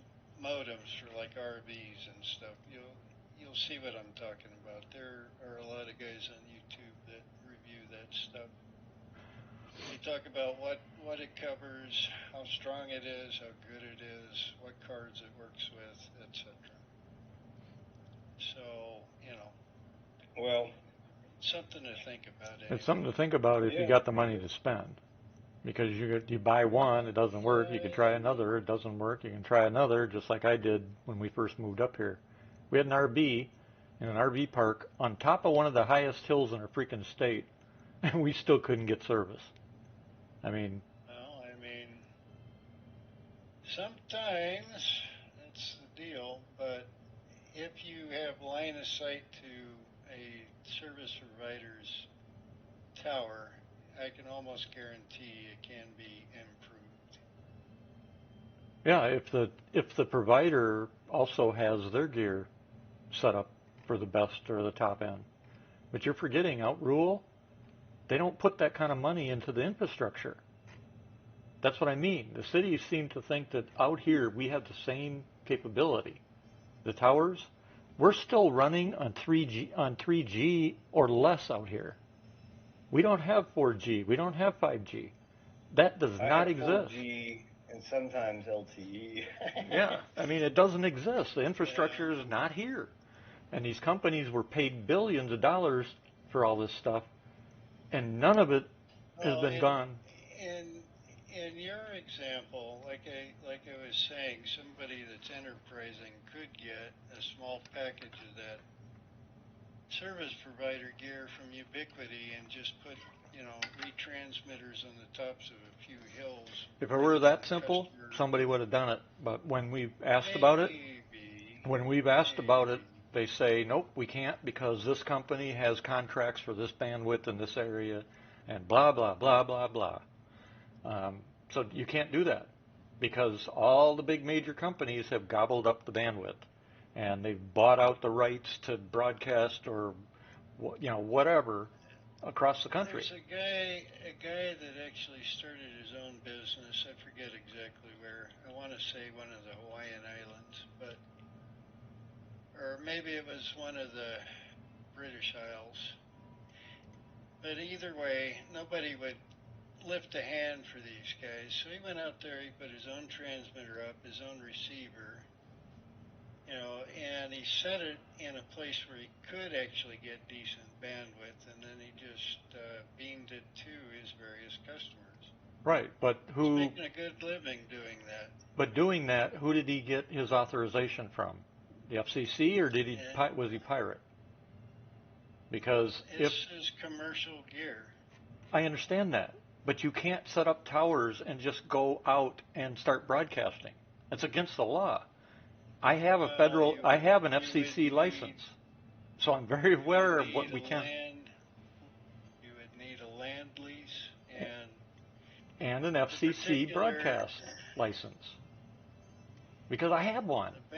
modems for like RVs and stuff. You'll see what I'm talking about. There are a lot of guys on YouTube that review that stuff. They talk about what it covers, how strong it is, how good it is, what cards it works with, etc. So, well, something to think about. Anyway. It's something to think about if you got the money to spend. Because you buy one, it doesn't work. You can try another, it doesn't work. You can try another, just like I did when we first moved up here. We had an RV in an RV park on top of one of the highest hills in our freaking state, and we still couldn't get service. Sometimes that's the deal, but if you have line of sight to a service provider's tower, I can almost guarantee it can be improved. Yeah, if the provider also has their gear set up for the best or the top end. But you're forgetting, out rural, they don't put that kind of money into the infrastructure. That's what I mean. The cities seem to think that out here we have the same capability. The towers, we're still running on 3G or less out here. We don't have 4G. We don't have 5G. That does not exist. 4G and and sometimes LTE. Yeah, I mean, it doesn't exist. The infrastructure is not here. And these companies were paid billions of dollars for all this stuff, and none of it has Well, been gone. in your example, like I was saying, somebody that's enterprising could get a small package of that service provider gear from Ubiquity and just put, retransmitters on the tops of a few hills. If it were Maybe that the simple, customer, somebody would have done it. But when we've asked about it, maybe, when we've asked about it, maybe. they say, nope, we can't because this company has contracts for this bandwidth in this area, and blah, blah, blah, blah, blah. Um, so you can't do that because all the big major companies have gobbled up the bandwidth, and they've bought out the rights to broadcast or whatever across the country. There's a guy that actually started his own business. I forget exactly where. I want to say one of the Hawaiian Islands, or maybe it was one of the British Isles. But either way, nobody would lift a hand for these guys. So he went out there, he put his own transmitter up, his own receiver, and he set it in a place where he could actually get decent bandwidth, and then he just beamed it to his various customers. Right, but He's making a good living doing that. But doing that, who did he get his authorization from? The FCC, or was he pirate? Because it's his commercial gear. I understand that, but you can't set up towers and just go out and start broadcasting. That's against the law. I have an FCC license, so I'm very aware of what we can. You would need a land lease and an FCC broadcast license, because I have one. The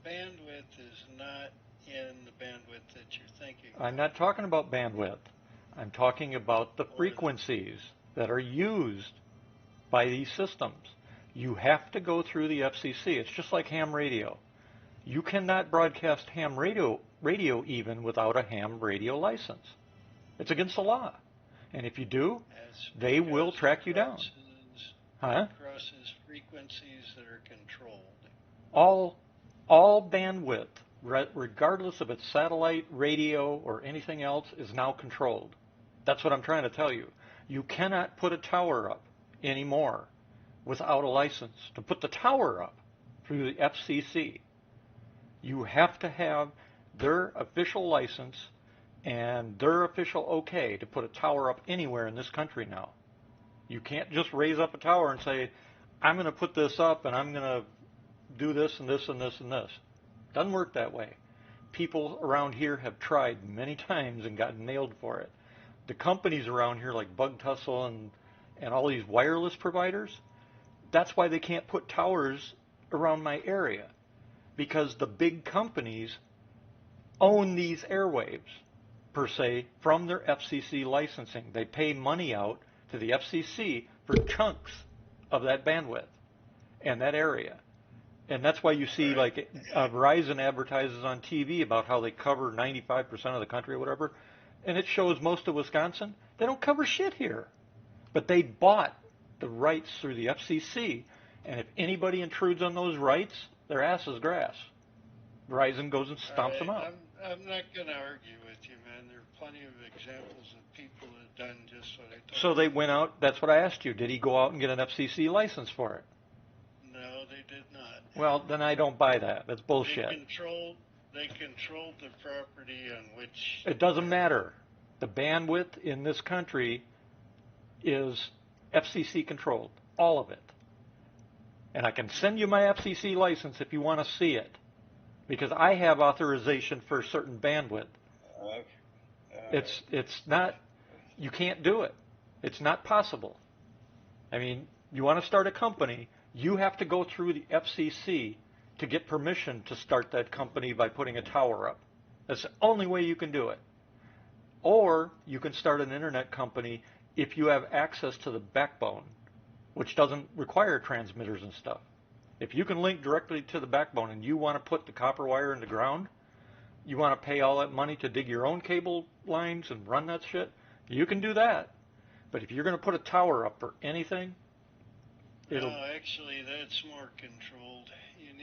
bandwidth is not in the bandwidth that you're thinking. I'm not talking about bandwidth. I'm talking about the frequencies that are used by these systems. You have to go through the FCC. It's just like ham radio. You cannot broadcast ham radio even without a ham radio license. It's against the law. And if you do, they will track you down. Crosses frequencies that are controlled. All bandwidth, regardless of its satellite, radio, or anything else, is now controlled. That's what I'm trying to tell you. You cannot put a tower up anymore without a license. To put the tower up through the FCC, you have to have their official license and their official okay to put a tower up anywhere in this country now. You can't just raise up a tower and say, I'm going to put this up and I'm going to do this and this and this and this. Doesn't work that way. People around here have tried many times and gotten nailed for it. The companies around here like Bug Tussle and all these wireless providers, that's why they can't put towers around my area, because the big companies own these airwaves, per se, from their FCC licensing. They pay money out to the FCC for chunks of that bandwidth and that area. And that's why you see like Verizon advertises on TV about how they cover 95% of the country or whatever, and it shows most of Wisconsin. They don't cover shit here. But they bought the rights through the FCC, and if anybody intrudes on those rights, their ass is grass. Verizon goes and stomps them out. I'm not going to argue with you, man. There are plenty of examples of people that have done just what I told you. So they went out, that's what I asked you. Did he go out and get an FCC license for it? No, they did not. Well, then I don't buy that. That's bullshit. They controlled the property on which... It doesn't matter. The bandwidth in this country is FCC controlled. All of it. And I can send you my FCC license if you want to see it, because I have authorization for a certain bandwidth. It's not, you can't do it. It's not possible. I mean, you want to start a company, you have to go through the FCC to get permission to start that company by putting a tower up. That's the only way you can do it. Or you can start an internet company if you have access to the backbone, which doesn't require transmitters and stuff. If you can link directly to the backbone and you want to put the copper wire in the ground, you want to pay all that money to dig your own cable lines and run that shit, you can do that. But if you're going to put a tower up for anything, it'll. No, actually, that's more controlled. You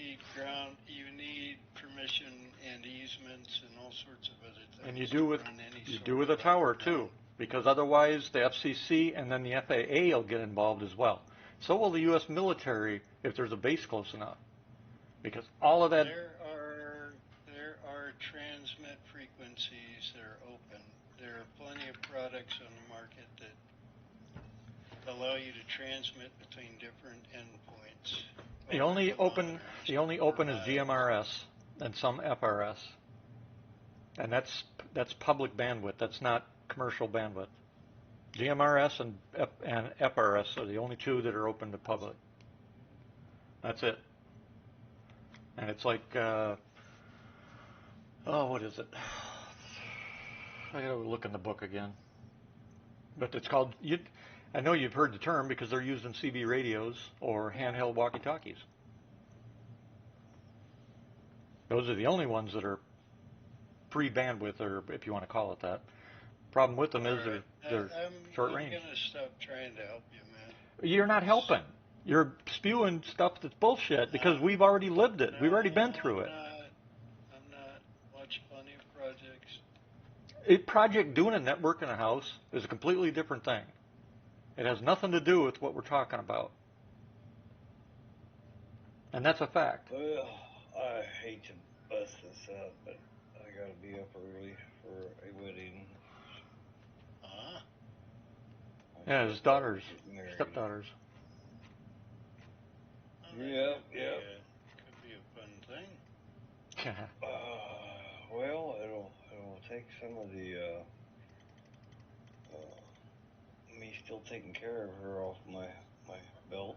need permission and easements and all sorts of other things. And you to do with run any you sort do with of a tower too, underground. because otherwise the FCC and then the FAA will get involved as well. So will the U.S. military if there's a base close enough, because all of that. There are transmit frequencies that are open. There are plenty of products on the market that allow you to transmit between different endpoints. The over only open kilometers the only or open is miles. GMRS and some FRS, and that's public bandwidth. That's not commercial bandwidth. GMRS and FRS are the only two that are open to public. That's it. And it's like, what is it? I gotta look in the book again. But it's called, I know you've heard the term because they're used in CB radios or handheld walkie-talkies. Those are the only ones that are free bandwidth, or if you want to call it that. Problem with them is All right. they're short range. I'm gonna stop trying to help you, man. You're not helping. You're spewing stuff that's bullshit because we've already lived it. We've already been through it. I'm not. Watch plenty of projects. A project doing a network in a house is a completely different thing. It has nothing to do with what we're talking about. And that's a fact. Well, I hate to bust this up, but I gotta be up early for a wedding. Yeah, his daughters, stepdaughters. Yep. Could be a fun thing. Well, it'll take some of the me still taking care of her off my belt.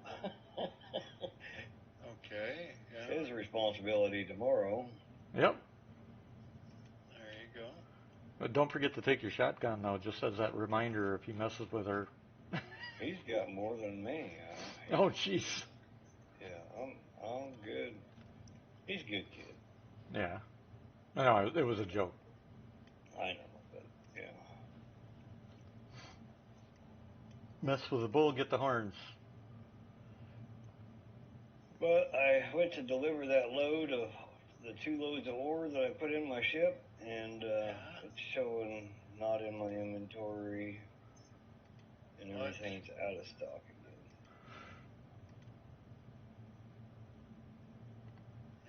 Okay. Yeah. His responsibility tomorrow. Yep. There you go. But don't forget to take your shotgun though, just as that reminder if he messes with her. He's got more than me. Oh, jeez. Yeah, I'm good. He's a good kid. Yeah. No, it was a joke. I know, but yeah. Mess with the bull, get the horns. But I went to deliver that load of the 2 loads of ore that I put in my ship, and it's showing not in my inventory, and everything's out of stock again.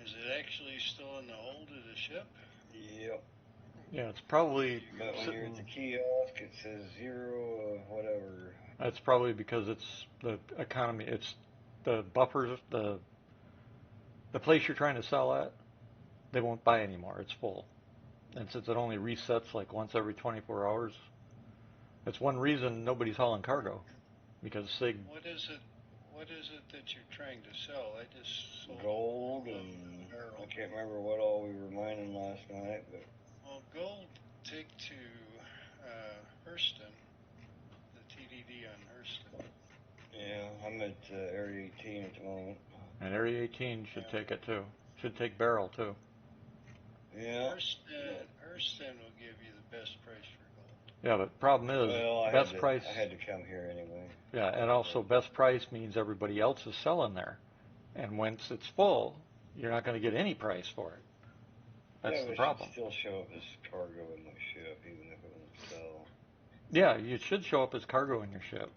Is it actually still in the hold of the ship? Yep. Yeah, it's probably. But when you're at the kiosk, it says 0 whatever. That's probably because it's the economy. It's the buffers, the place you're trying to sell at. They won't buy anymore. It's full, and since it only resets like once every 24 hours, that's one reason nobody's hauling cargo, because SIG. What is it? What is it that you're trying to sell? I just sold Gold, and I can't remember what all we were mining last night, but. Well, gold, take to Hurston, the TDD on Hurston. Yeah, I'm at Area 18 at the moment. And Area 18 should take it too. Should take barrel too. Yeah. Hurston will give you the best price for gold. Yeah, but problem is, best price. I had to come here anyway. Yeah, and also best price means everybody else is selling there, and once it's full, you're not going to get any price for it. That's the problem. It should still show up as cargo in my ship, even if it won't sell. Yeah, it should show up as cargo in your ship.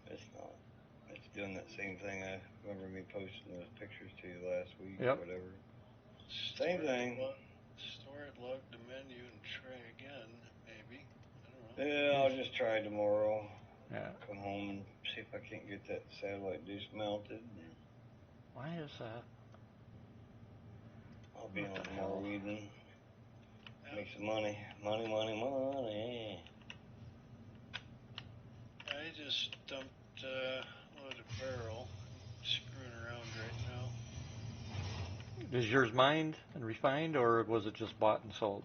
It's not. It's doing that same thing. I remember me posting those pictures to you last week Yep. or whatever. Same thing. Store it, log the menu, and try again, maybe. I don't know. Yeah, I'll just try tomorrow. Yeah. Come home and see if I can't get that satellite dish mounted. Why is that? I'll be on tomorrow evening. Make some money. Money. I just dumped a load of barrel. I'm screwing around right now. Is yours mined and refined, or was it just bought and sold?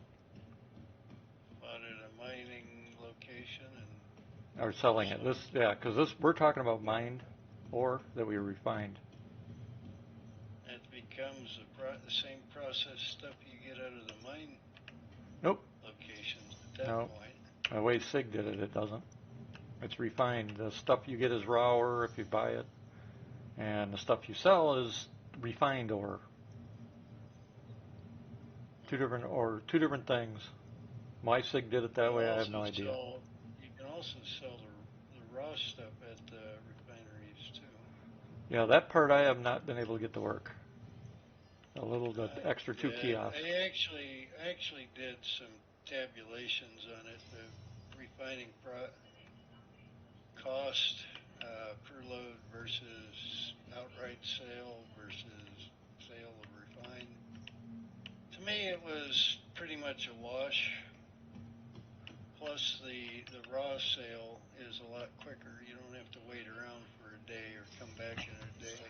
Bought at a mining location and. Or selling it? Because we're talking about mined ore that we refined. It becomes the same process stuff you get out of the mine. Nope. Locations at that point. The way SIG did it, it doesn't. It's refined. The stuff you get is raw ore if you buy it. and the stuff you sell is refined ore. Two different things. Why SIG did it that way, I have no idea. You can also sell the raw stuff at the refineries too. Yeah, that part I have not been able to get to work. The extra two kiosks. I actually did some tabulations on it. The refining cost per load versus outright sale versus sale of refined. To me, it was pretty much a wash. Plus, the raw sale is a lot quicker. You don't have to wait around for a day or come back in a day.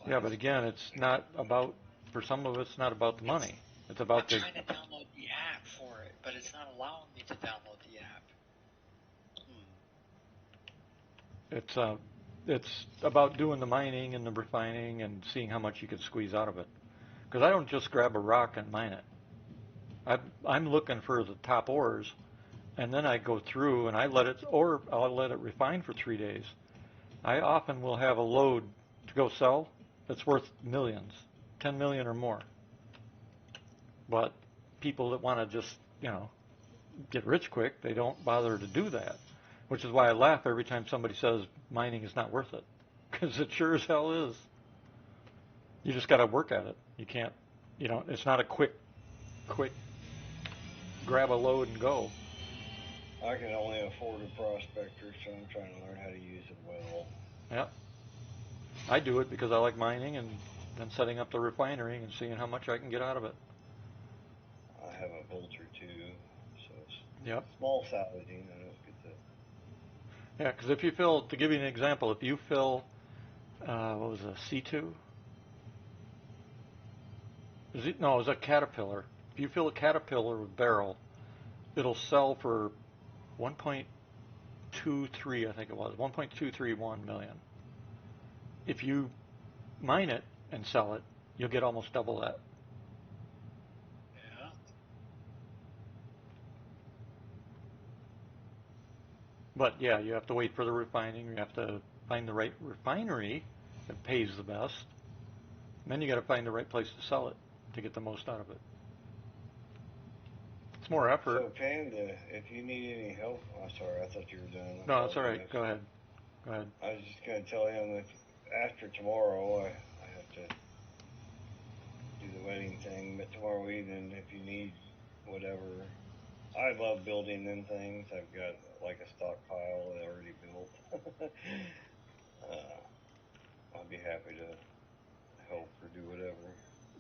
Yeah, but again, it's not about, for some of it's not about the money. It's about I'm trying to download the app for it, but it's not allowing me to download the app. It's about doing the mining and the refining and seeing how much you can squeeze out of it. Because I don't just grab a rock and mine it. I'm looking for the top ores, and then I go through and I'll let it refine for 3 days. I often will have a load to go sell that's worth millions, 10 million or more. But people that want to just, get rich quick, they don't bother to do that, which is why I laugh every time somebody says mining is not worth it, because it sure as hell is. You just got to work at it. You can't, it's not a quick grab a load and go. I can only afford a prospector, so I'm trying to learn how to use it well. Yeah. I do it because I like mining and then setting up the refinery and seeing how much I can get out of it. I have a Vulture too, so Yep. small salvaging. I don't get to. Yeah, because if you fill, to give you an example, if you fill, what was a C2? No, it was a Caterpillar. If you fill a Caterpillar with barrel, it'll sell for 1.23, I think it was, 1.231 million. If you mine it and sell it, you'll get almost double that. Yeah. But yeah, you have to wait for the refining. You have to find the right refinery that pays the best. And then you got to find the right place to sell it to get the most out of it. It's more effort. So Panda, if you need any help, I'm sorry, I thought you were done. No, that's all right. Go ahead. I was just going to tell him that after tomorrow, I have to do the wedding thing, but tomorrow evening, if you need whatever, I love building them things. I've got like a stockpile already built. I'd be happy to help or do whatever.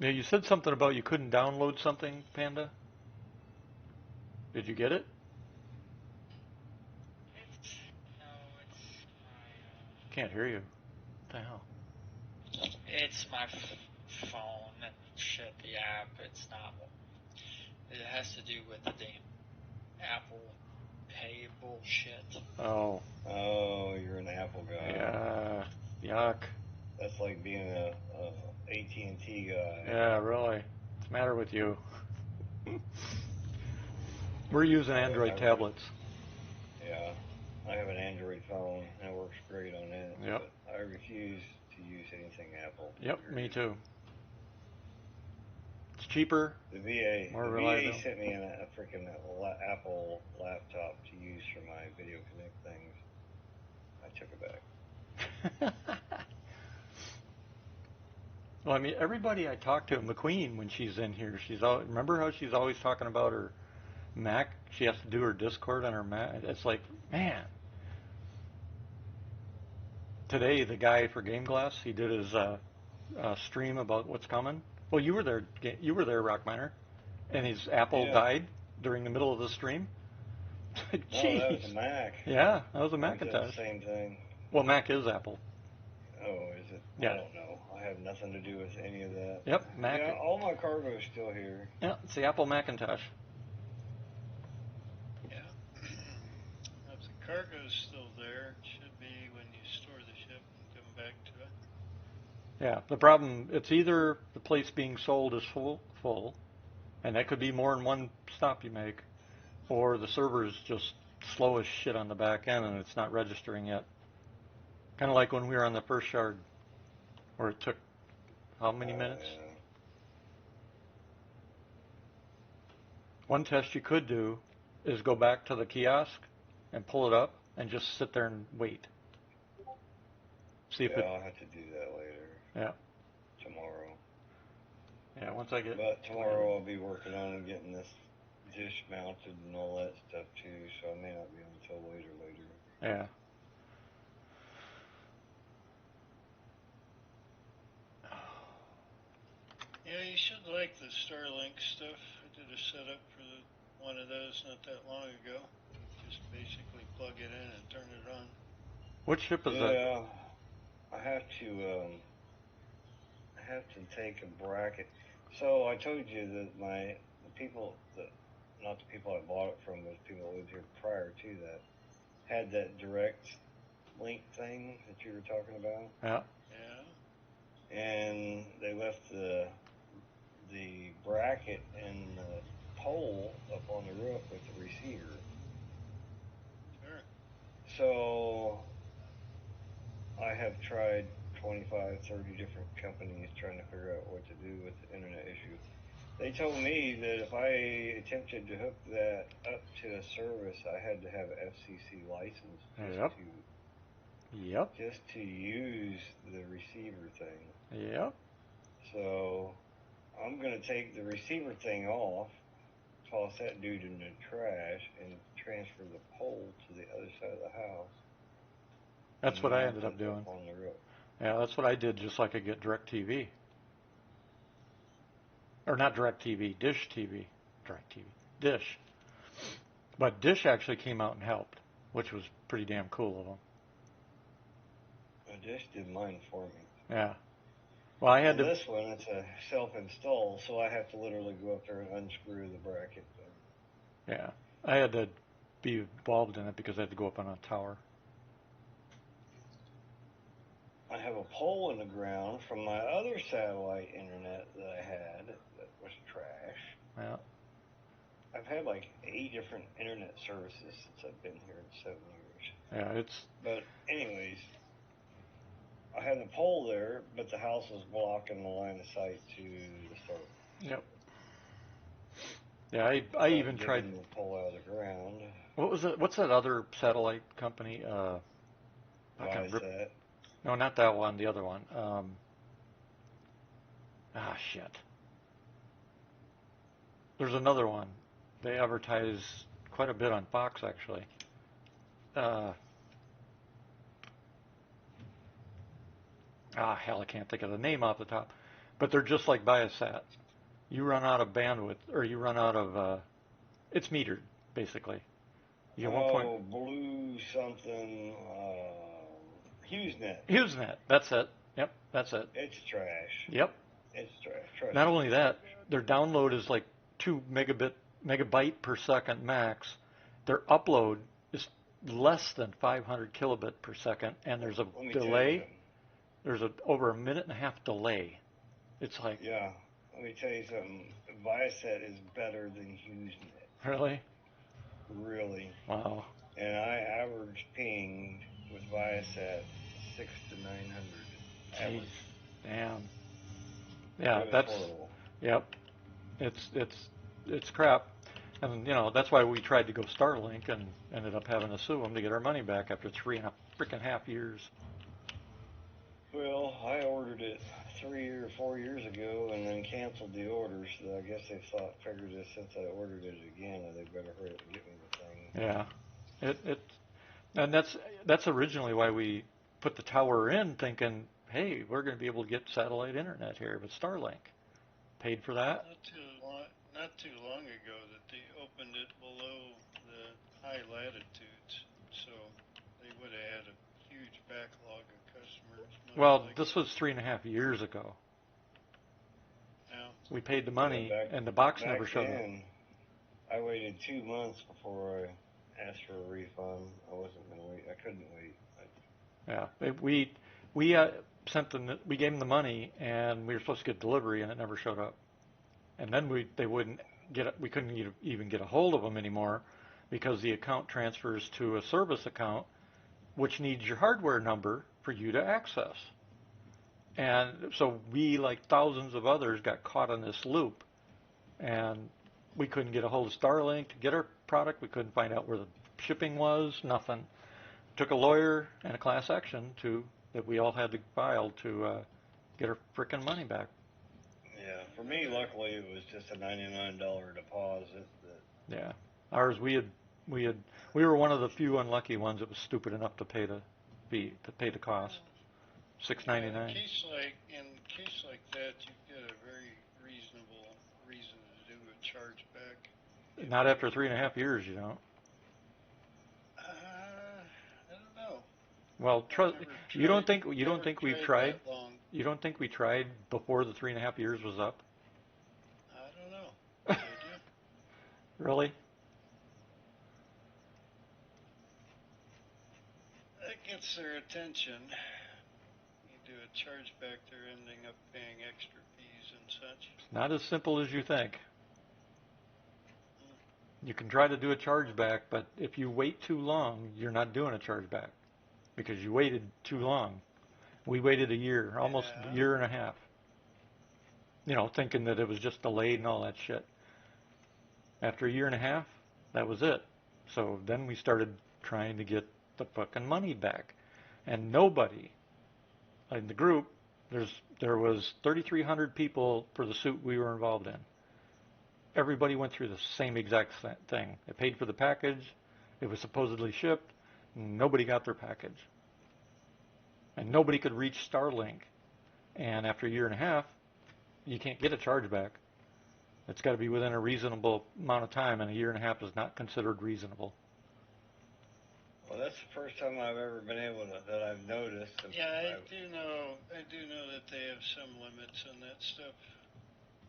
Yeah, you said something about you couldn't download something, Panda. Did you get it? Can't hear you. What the hell? It's my phone and shit, the app. It's not. It has to do with the damn Apple Pay bullshit. Oh. Oh, you're an Apple guy. Yeah. Yuck. That's like being a AT&T guy. Yeah, really. What's the matter with you? We're using Android tablets. Yeah. I have an Android phone, and it works great on it. Yep. But I refuse to use anything Apple. Yep, me too. It's cheaper. The VA, more the reliable. VA sent me a freaking Apple laptop to use for my Video Connect things. I took it back. Well, I mean, everybody I talk to, McQueen, when she's in here, remember how she's always talking about her Mac? She has to do her Discord on her Mac. It's like, man. Today, the guy for GameGlass, he did his stream about what's coming. Well, you were there, Rock Miner, and his Apple died during the middle of the stream. Oh, that was a Mac. Yeah, that was a Macintosh. Same thing. Well, Mac is Apple. Oh, is it? Yeah. I don't know. I have nothing to do with any of that. Yep, Mac. Yeah, all my cargo is still here. Yeah, it's the Apple Macintosh. Yeah. If the cargo's still there, it should be when you store the ship and come back to it. Yeah, the problem, it's either the place being sold is full, and that could be more than one stop you make, or the server is just slow as shit on the back end and it's not registering yet. Kind of like when we were on the first shard. Or it took how many minutes? Yeah. One test you could do is go back to the kiosk and pull it up and just sit there and wait. See if Yeah, it. I'll have to do that later. Yeah. Tomorrow. Yeah. Once I get. But tomorrow I'll be working on getting this dish mounted and all that stuff too, so I may not be until later. Yeah. Yeah, you should like the Starlink stuff. I did a setup for one of those not that long ago. Just basically plug it in and turn it on. What ship is that? Yeah, I have to take a bracket. So I told you that the people that, not the people I bought it from, but the people that lived here prior to that, had that direct link thing that you were talking about. Yeah. Yeah. And they left the bracket and the pole up on the roof with the receiver. Sure. So I have tried 25, 30 different companies trying to figure out what to do with the internet issue. They told me that if I attempted to hook that up to a service, I had to have an FCC license Yep. just to use the receiver thing. Yep. So I'm gonna take the receiver thing off, toss that dude in the trash, and transfer the pole to the other side of the house. That's what I ended up doing. On the roof. Yeah, that's what I did just so I could get DirecTV. Or not DirecTV, Dish TV. DirecTV. Dish. But Dish actually came out and helped, which was pretty damn cool of them. Dish did mine for me. Yeah. Well, I had on to. This one, it's a self-install, so I have to literally go up there and unscrew the bracket thing. Yeah. I had to be involved in it because I had to go up on a tower. I have a pole in the ground from my other satellite internet that I had that was trash. Yeah. I've had like 8 different internet services since I've been here in 7 years. Yeah, it's. But anyways, I had the pole there, but the house was blocking the line of sight to the start. Yep. Yeah, I even tried. The pole out of the ground. What was it? What's that other satellite company? Viasat. No, not that one. The other one. Shit. There's another one. They advertise quite a bit on Fox, actually. Hell, I can't think of the name off the top. But they're just like Viasat. You run out of bandwidth, or you run out of. It's metered, basically. You get 1 Blue something. HughesNet. HughesNet. That's it. Yep, that's it. It's trash. Yep. It's trash. Not only that, their download is like 2 megabyte per second max. Their upload is less than 500 kilobit per second, and there's a delay. There's over a minute and a half delay. It's like. Yeah. Let me tell you something. Viasat is better than HughesNet. Really? Really. Wow. And I average ping with Viasat 600 to 900. Average. Damn. Yeah, that's horrible. Yep. It's crap. And that's why we tried to go Starlink and ended up having to sue them to get our money back after 3.5 years. Well, I ordered it 3 or 4 years ago and then canceled the order. So I guess they figured that since I ordered it again, they better hurry up and get me the thing. Yeah. And that's originally why we put the tower in, thinking, hey, we're going to be able to get satellite internet here with Starlink. Paid for that. Not too long ago that they opened it below the high latitudes, so they would have had a huge backlog of customers. Well, this was 3.5 years ago. Yeah. We paid the money, and the box never showed up. I waited 2 months before I asked for a refund. I wasn't going to wait. I couldn't wait. Yeah, we gave them the money, and we were supposed to get delivery, and it never showed up. And then we couldn't even get a hold of them anymore because the account transfers to a service account, which needs your hardware number for you to access. And so we, like thousands of others, got caught in this loop, and we couldn't get a hold of Starlink to get our product. We couldn't find out where the shipping was. Nothing. Took a lawyer and a class action that we all had to file to get our frickin' money back. Yeah, for me, luckily it was just a $99 deposit. Yeah, ours we were one of the few unlucky ones that was stupid enough to pay the fee, to pay the cost. $6.99. In a case like that, you've got a very reasonable reason to do a chargeback. Not after 3.5 years, you don't. I don't know. Well, you don't think we've tried? That long. You don't think we tried before the 3.5 years was up? I don't know. Did you? Really? That gets their attention. You do a chargeback, they're ending up paying extra fees and such. It's not as simple as you think. You can try to do a chargeback, but if you wait too long, you're not doing a chargeback because you waited too long. We waited a year, almost a year and a half. You know, thinking that it was just delayed and all that shit. After a year and a half, that was it. So then we started trying to get the fucking money back. And nobody in the group, there was 3,300 people for the suit we were involved in. Everybody went through the same exact thing. They paid for the package. It was supposedly shipped. Nobody got their package. And nobody could reach Starlink. And after a year and a half, you can't get a chargeback. It's got to be within a reasonable amount of time, and a year and a half is not considered reasonable. Well, that's the first time I've ever been able to, that I've noticed. Yeah, I do know that they have some limits on that stuff.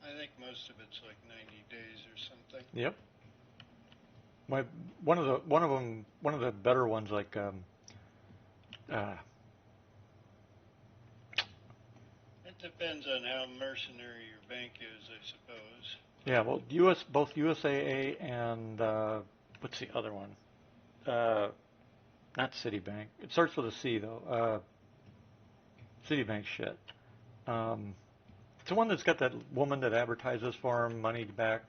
I think most of it's like 90 days or something. Yep. One of the better ones, like It depends on how mercenary your bank is, I suppose. yeah, well, both USAA and what's the other one? Not Citibank. It starts with a C though. Citibank shit. It's the one that's got that woman that advertises for him, money back.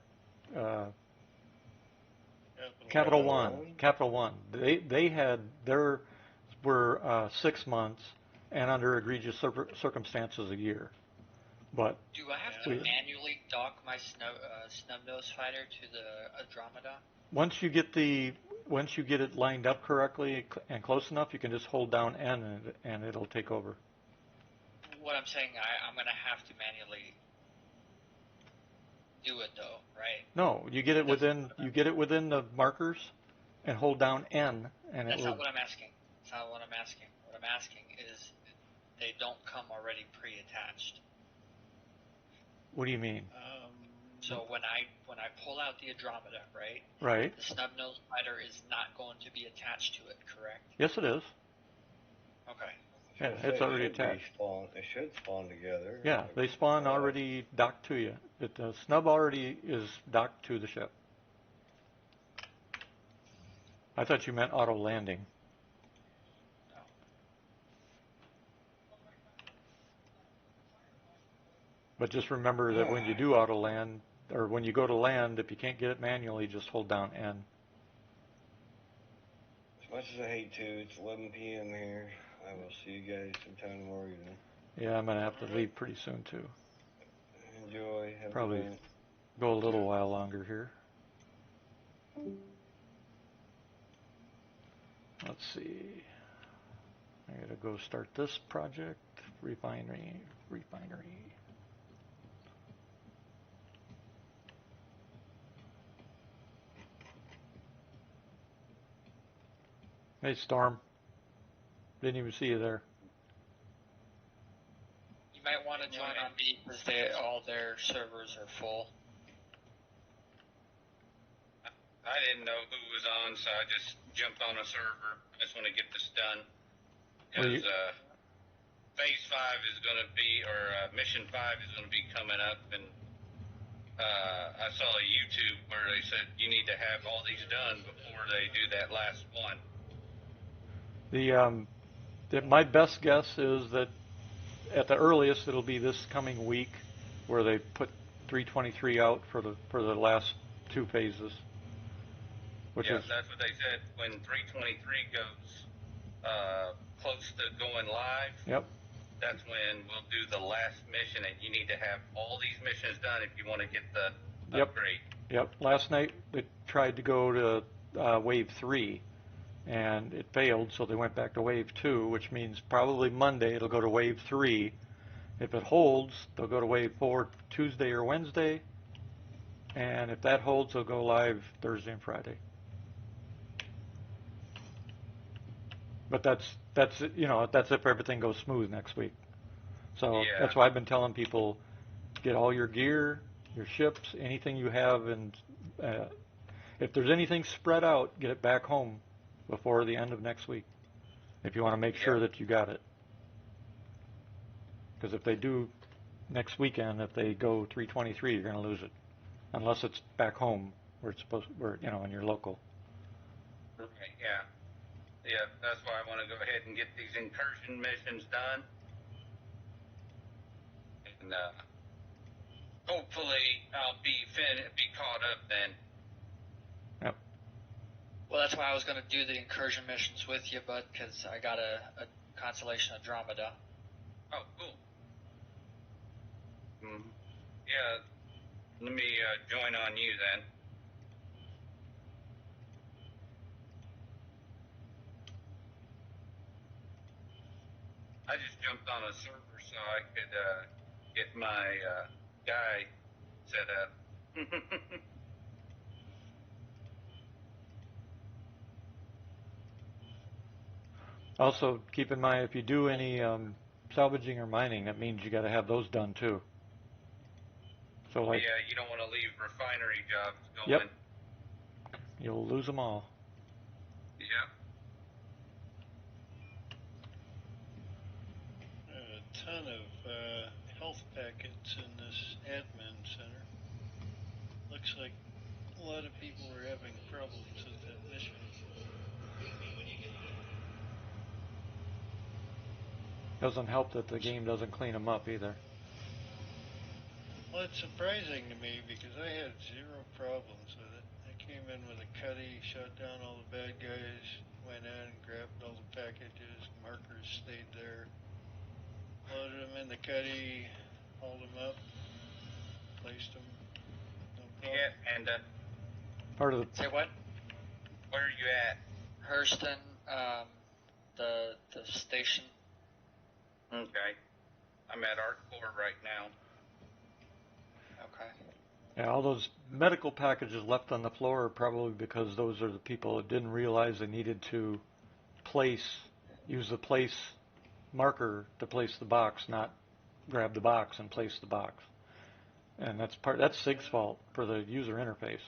Capital One. They had their were 6 months and under egregious circumstances a year. But do I have to manually dock my snub-nosed fighter to the Andromeda? Once you get it lined up correctly and close enough, you can just hold down N and it'll take over. What I'm saying, I'm gonna have to manually do it though, right? No, you get it within the markers and hold down N and That's not what I'm asking. That's not what I'm asking. What I'm asking is they don't come already pre-attached. What do you mean? So when I pull out the Andromeda, right? Right. The snub-nosed fighter is not going to be attached to it, correct? Yes, it is. Okay. Yeah, it's already attached. They should spawn together. Yeah, they spawn already docked to you. The snub already is docked to the ship. I thought you meant auto landing. No. But just remember that when you do auto land, or when you go to land, if you can't get it manually, just hold down N. As much as I hate to, it's 11 p.m. here. I will see you guys sometime tomorrow evening. Yeah, I'm gonna have to leave pretty soon too. Enjoy. Have Probably a good night. go a little while longer here. Let's see. I gotta go start this project. Refinery. Hey, Storm. Didn't even see you there. You might want to join on me because all their servers are full. I didn't know who was on, so I just jumped on a server. I just want to get this done because Phase 5 is going to be, or Mission 5 is going to be coming up, and I saw a YouTube where they said you need to have all these done before they do that last one. My best guess is that at the earliest, it'll be this coming week where they put 323 out for the last two phases. Which yeah, is, that's what they said. When 323 goes close to going live, yep, that's when we'll do the last mission, and you need to have all these missions done if you want to get the yep, upgrade. yep. Last night they tried to go to wave 3, and it failed, so they went back to wave 2, which means probably Monday it'll go to wave 3. If it holds, they'll go to wave 4 Tuesday or Wednesday, and if that holds, they'll go live Thursday and Friday. But that's that's if everything goes smooth next week. So Yeah. that's why I've been telling people, get all your gear, your ships, anything you have, and if there's anything spread out, get it back home before the end of next week. If you want to make sure that you got it, because if they do next weekend, if they go 323, you're going to lose it, unless it's back home where it's supposed, in your local. Right. Yeah. Yeah, that's why I want to go ahead and get these incursion missions done. And hopefully I'll be caught up then. Yep. Well, that's why I was going to do the incursion missions with you, bud, because I got a constellation Andromeda. Oh, cool. Yeah, let me join on you then. I just jumped on a server so I could get my guy set up. Also, keep in mind if you do any salvaging or mining, that means you got to have those done too. So like, yeah, you don't want to leave refinery jobs yep, going. you'll lose them all. Yeah. A ton of health packets in this admin center. Looks like a lot of people were having problems with that mission. Doesn't help that the game doesn't clean them up either. Well, it's surprising to me because I had zero problems with it. I came in with a cutty, shot down all the bad guys, went in, grabbed all the packages, markers stayed there, loaded them in the cutty, hauled them up, placed them, no problem. Yeah, and Part of the Say what? where are you at? Hurston, the station. Okay. I'm at Artcore right now. Okay. Yeah, all those medical packages left on the floor are probably because those are the people that didn't realize they needed to use the place marker to place the box, not grab the box and place the box. And that's SIG's fault for the user interface,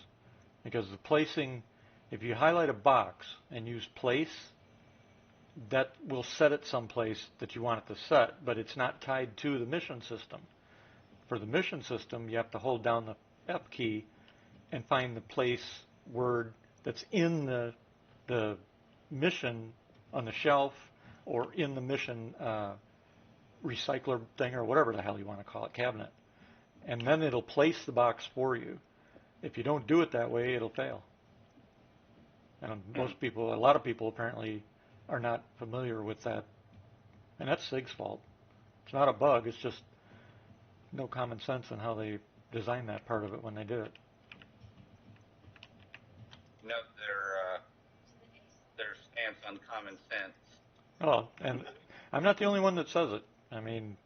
because the placing, if you highlight a box and use place, that will set it someplace that you want it to set, but it's not tied to the mission system. For the mission system, you have to hold down the F key and find the place word that's in the mission on the shelf or in the mission recycler thing or whatever the hell you want to call it, cabinet. And then it'll place the box for you. If you don't do it that way, it'll fail. And a lot of people apparently are not familiar with that. And that's SIG's fault. It's not a bug, it's just no common sense in how they designed that part of it when they did it. No, their stance on common sense. Oh, and I'm not the only one that says it. I mean,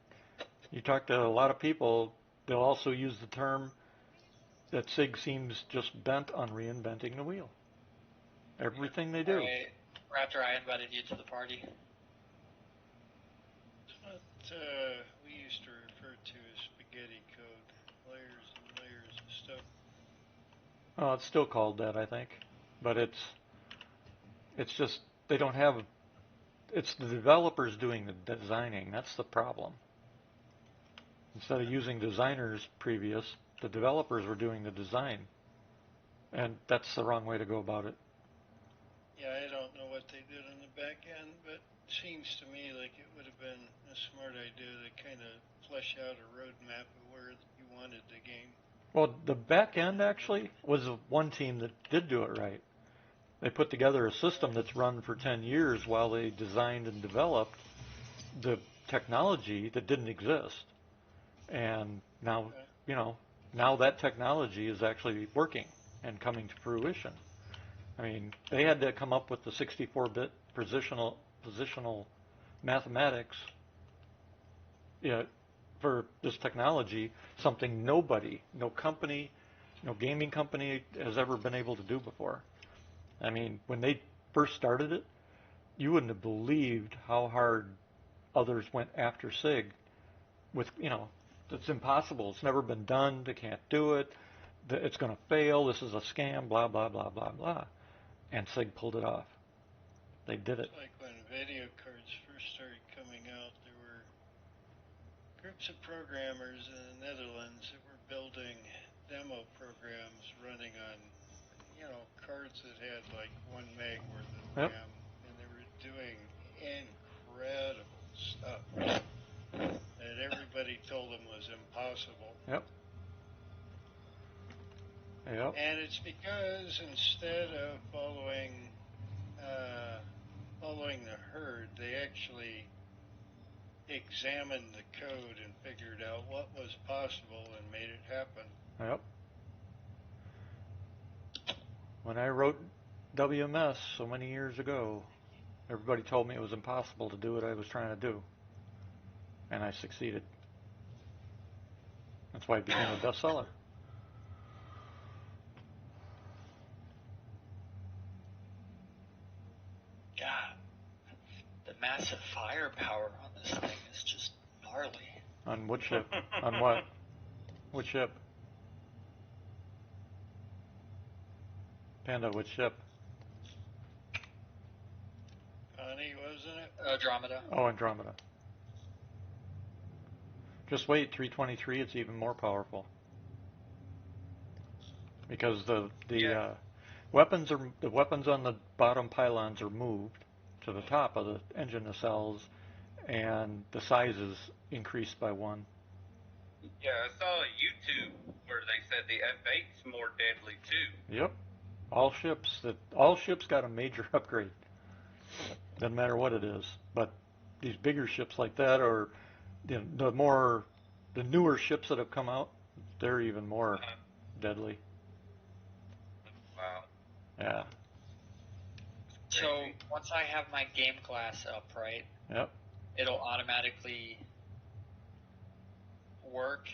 you talk to a lot of people, they'll also use the term that SIG seems just bent on reinventing the wheel. Everything they do. Right. Raptor, I invited you to the party. It's what we used to refer to as spaghetti code. Layers and layers of stuff. Oh, it's still called that, I think. But it's just, they don't have, it's the developers doing the designing. That's the problem. Instead of using designers previous, the developers were doing the design. And that's the wrong way to go about it. Yeah, I don't know what they did on the back end, but it seems to me like it would have been a smart idea to kind of flesh out a roadmap of where you wanted the game. Well, the back end actually was the one team that did do it right. They put together a system that's run for 10 years while they designed and developed the technology that didn't exist. And now, Okay. you know, now that technology is actually working and coming to fruition. I mean, they had to come up with the 64-bit positional mathematics, you know, for this technology, something nobody, no company, no gaming company has ever been able to do before. I mean, when they first started it, you wouldn't have believed how hard others went after SIG with, it's impossible. It's never been done. They can't do it. It's going to fail. This is a scam, blah, blah, blah, blah, blah. And SIG pulled it off. They did it. It's like when video cards first started coming out, there were groups of programmers in the Netherlands that were building demo programs running on, cards that had like 1 meg worth of Yep. RAM, and they were doing incredible stuff that everybody told them was impossible. Yep. Yep. And it's because instead of following the herd, they actually examined the code and figured out what was possible and made it happen. Yep. When I wrote WMS so many years ago, everybody told me it was impossible to do what I was trying to do. And I succeeded. That's why it became a bestseller. God, the massive firepower on this thing is just gnarly. On what ship? On what? What ship? Panda, what ship? Connie, wasn't it? Andromeda. Oh, Andromeda. Just wait, 323, it's even more powerful. Because the Yeah. weapons on the bottom pylons are moved to the top of the engine nacelles, and the size is increased by 1. Yeah, I saw a YouTube where they said the F8's more deadly too. Yep. All ships got a major upgrade. Doesn't matter what it is. But these bigger ships like that, or the newer ships that have come out, they're even more deadly. Wow. Yeah. So once I have my GameGlass up, right? Yep. It'll automatically work.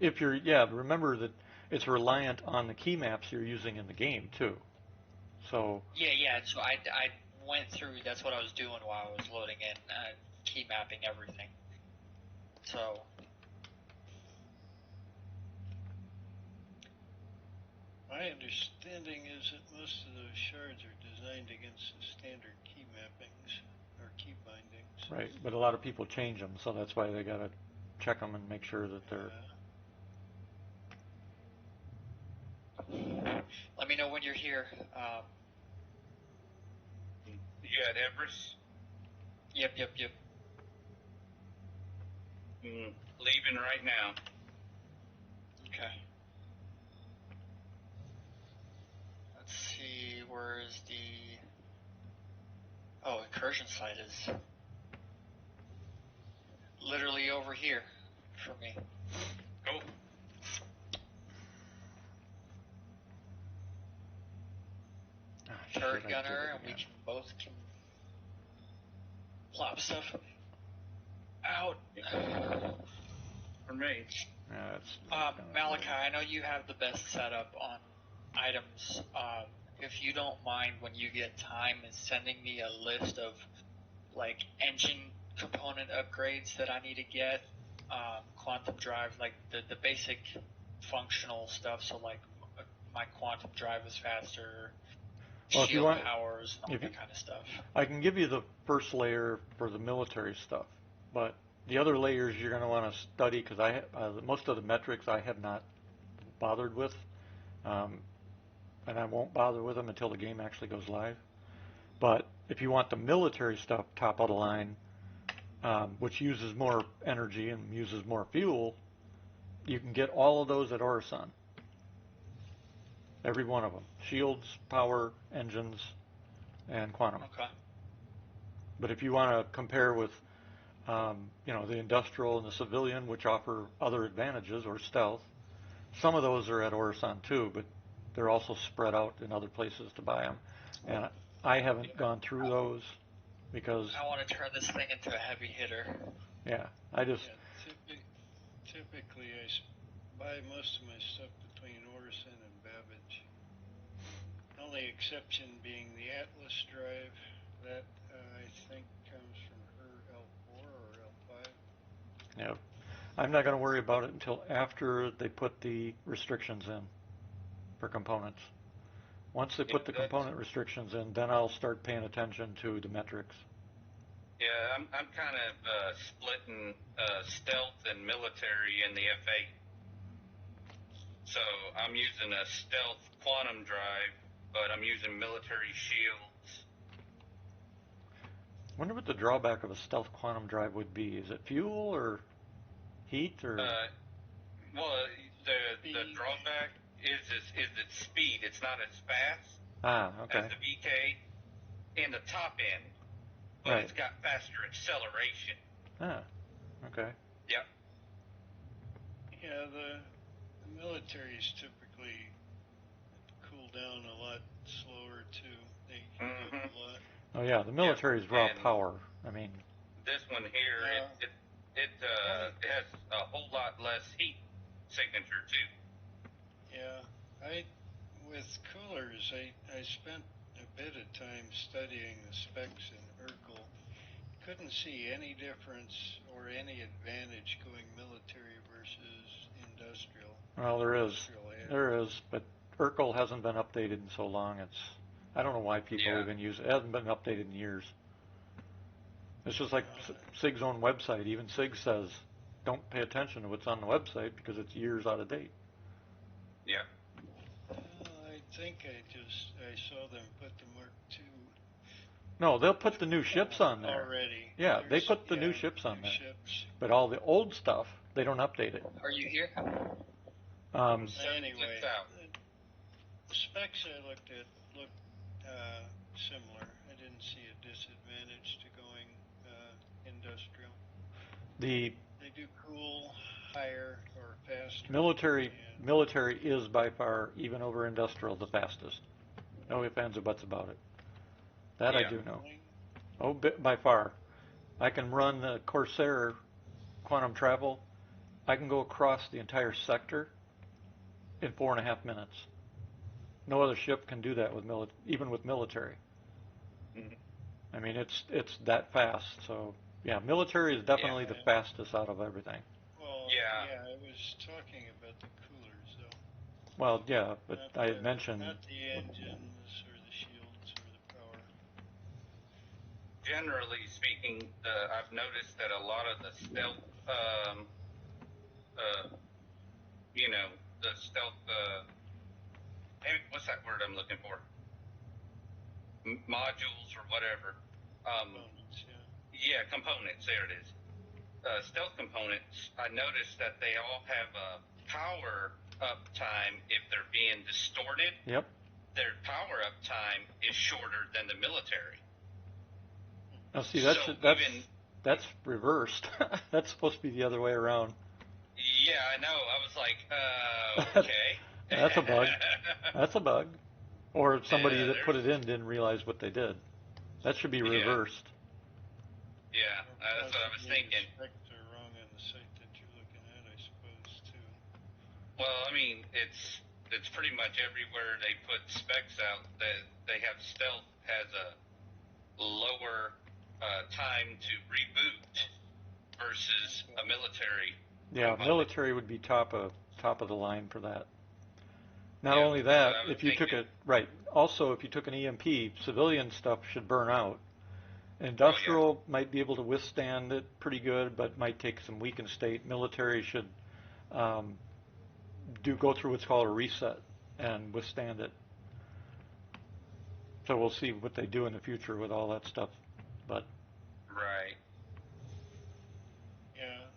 Remember that it's reliant on the key maps you're using in the game too. So Yeah. So I went through. That's what I was doing while I was loading in, key mapping everything. So My understanding is that most of those shards are designed against the standard key mappings or key bindings. right, but a lot of people change them, so that's why they gotta check them and make sure that they're. let me know when you're here. You at Everest? Yep. Leaving right now. Okay. Let's see. Where is the? Oh, incursion site is literally over here for me. Cool. Turret gunner, and we can both plop stuff out. For me. Yeah, it's Malachi, I know you have the best setup on items. If you don't mind, when you get time, is sending me a list of like engine component upgrades that I need to get, quantum drive, like the basic functional stuff. So like my quantum drive is faster, Well, if you shield want, powers, and all that kind of stuff. I can give you the first layer for the military stuff, but the other layers you're going to want to study because most of the metrics I have not bothered with. and I won't bother with them until the game actually goes live. But if you want the military stuff, top of the line, which uses more energy and uses more fuel, you can get all of those at Orison. Every one of them. Shields, power, engines, and quantum. Okay. But if you want to compare with, the industrial and the civilian, which offer other advantages, or stealth, some of those are at Orison too, but they're also spread out in other places to buy them. And I haven't gone through those because, I want to turn this thing into a heavy hitter. yeah, I just, Typically, I buy most of my stuff between Orison and Babbage. Only exception being the Atlas drive that I think comes from her L4 or L5. yeah, I'm not going to worry about it until after they put the restrictions in for components. Once they put the component restrictions in, then I'll start paying attention to the metrics. Yeah, I'm kind of splitting stealth and military in the F8. So I'm using a stealth quantum drive, but I'm using military shields. I wonder what the drawback of a stealth quantum drive would be. Is it fuel or heat or? Well, the drawback is its speed. It's not as fast Okay. as the VK in the top end, but Right. it's got faster acceleration. Okay. Yep. Yeah, the militaries typically cool down a lot slower too. They heat up a lot. Oh yeah, the military is raw power. I mean, this one here, it has a whole lot less heat signature too. Yeah, with coolers, I spent a bit of time studying the specs in Urkel. Couldn't see any difference or any advantage going military versus industrial. well, there is, but Urkel hasn't been updated in so long. I don't know why people even use it. It hasn't been updated in years. It's just like SIG's own website. Even SIG says, don't pay attention to what's on the website because it's years out of date. Yeah. I think I saw them put the Mark II. No, they'll put the new ships on there. Already. Yeah, they put the new ships on there. Ships. But all the old stuff, they don't update it. Are you here? Anyway, the specs I looked at looked similar. I didn't see a disadvantage to going industrial. They do cool higher or faster. Military is by far, even over industrial, the fastest. No ifs, ands, or buts about it. That I do know. Oh, by far. I can run the Corsair quantum travel. I can go across the entire sector in 4.5 minutes. No other ship can do that even with military. I mean, it's that fast. So yeah, military is definitely the fastest out of everything. Well, yeah, I was talking about the coolers though. Well, yeah, but I had mentioned not the engines or the shields or the power. Generally speaking, I've noticed that a lot of the stealth, the stealth, what's that word I'm looking for? Modules or whatever. Components, yeah, components, there it is. Stealth components, I noticed that they all have a power up time if they're being distorted. Yep. Their power up time is shorter than the military. Now see, that's reversed. That's supposed to be the other way around. Yeah, I know. I was like, okay. That's a bug. That's a bug. Or somebody that put it in didn't realize what they did. That should be reversed. Yeah, that's what I was thinking. Specs are wrong on the site that you're looking at, I suppose, too. Well, I mean, it's pretty much everywhere they put specs out that they have stealth has a lower time to reboot versus a military. Yeah, military would be top of the line for that. Not only that, if you took also if you took an EMP, civilian stuff should burn out. Industrial might be able to withstand it pretty good, but might take some weakened state. Military should go through what's called a reset and withstand it. So we'll see what they do in the future with all that stuff. But Right. Yeah,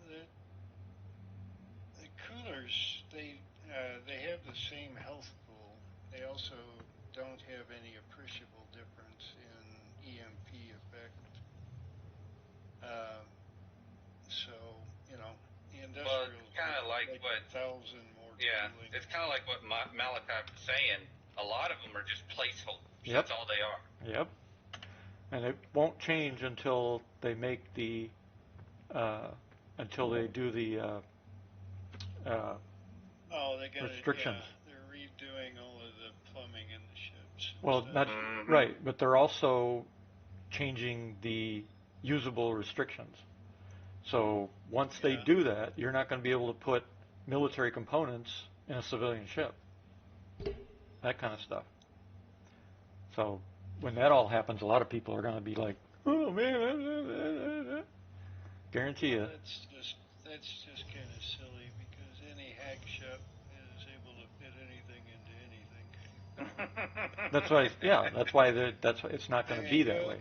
the coolers they have the same health pool. They also don't have any appreciable difference in EMP effect. Um, so the Well, industrials it's kind of like what, 1,000 more yeah, cooling. it's kind of like what Malachi was saying. A lot of them are just placeholders. yep, That's all they are. yep. And it won't change until they make the uh, until they do the uh, Oh, they got it. restrictions. Yeah, they're redoing all of the plumbing in the ships and Well, stuff. not Mm-hmm. right, but they're also changing the usable restrictions. So once they Yeah. do that, you're not going to be able to put military components in a civilian ship. That kind of stuff. So when that all happens, a lot of people are going to be like, "Oh man!" Guarantee Well, you. that's just kind of silly because any hack shop is able to fit anything into anything. That's why. Yeah, that's why. That's why it's not I going to mean, be that way.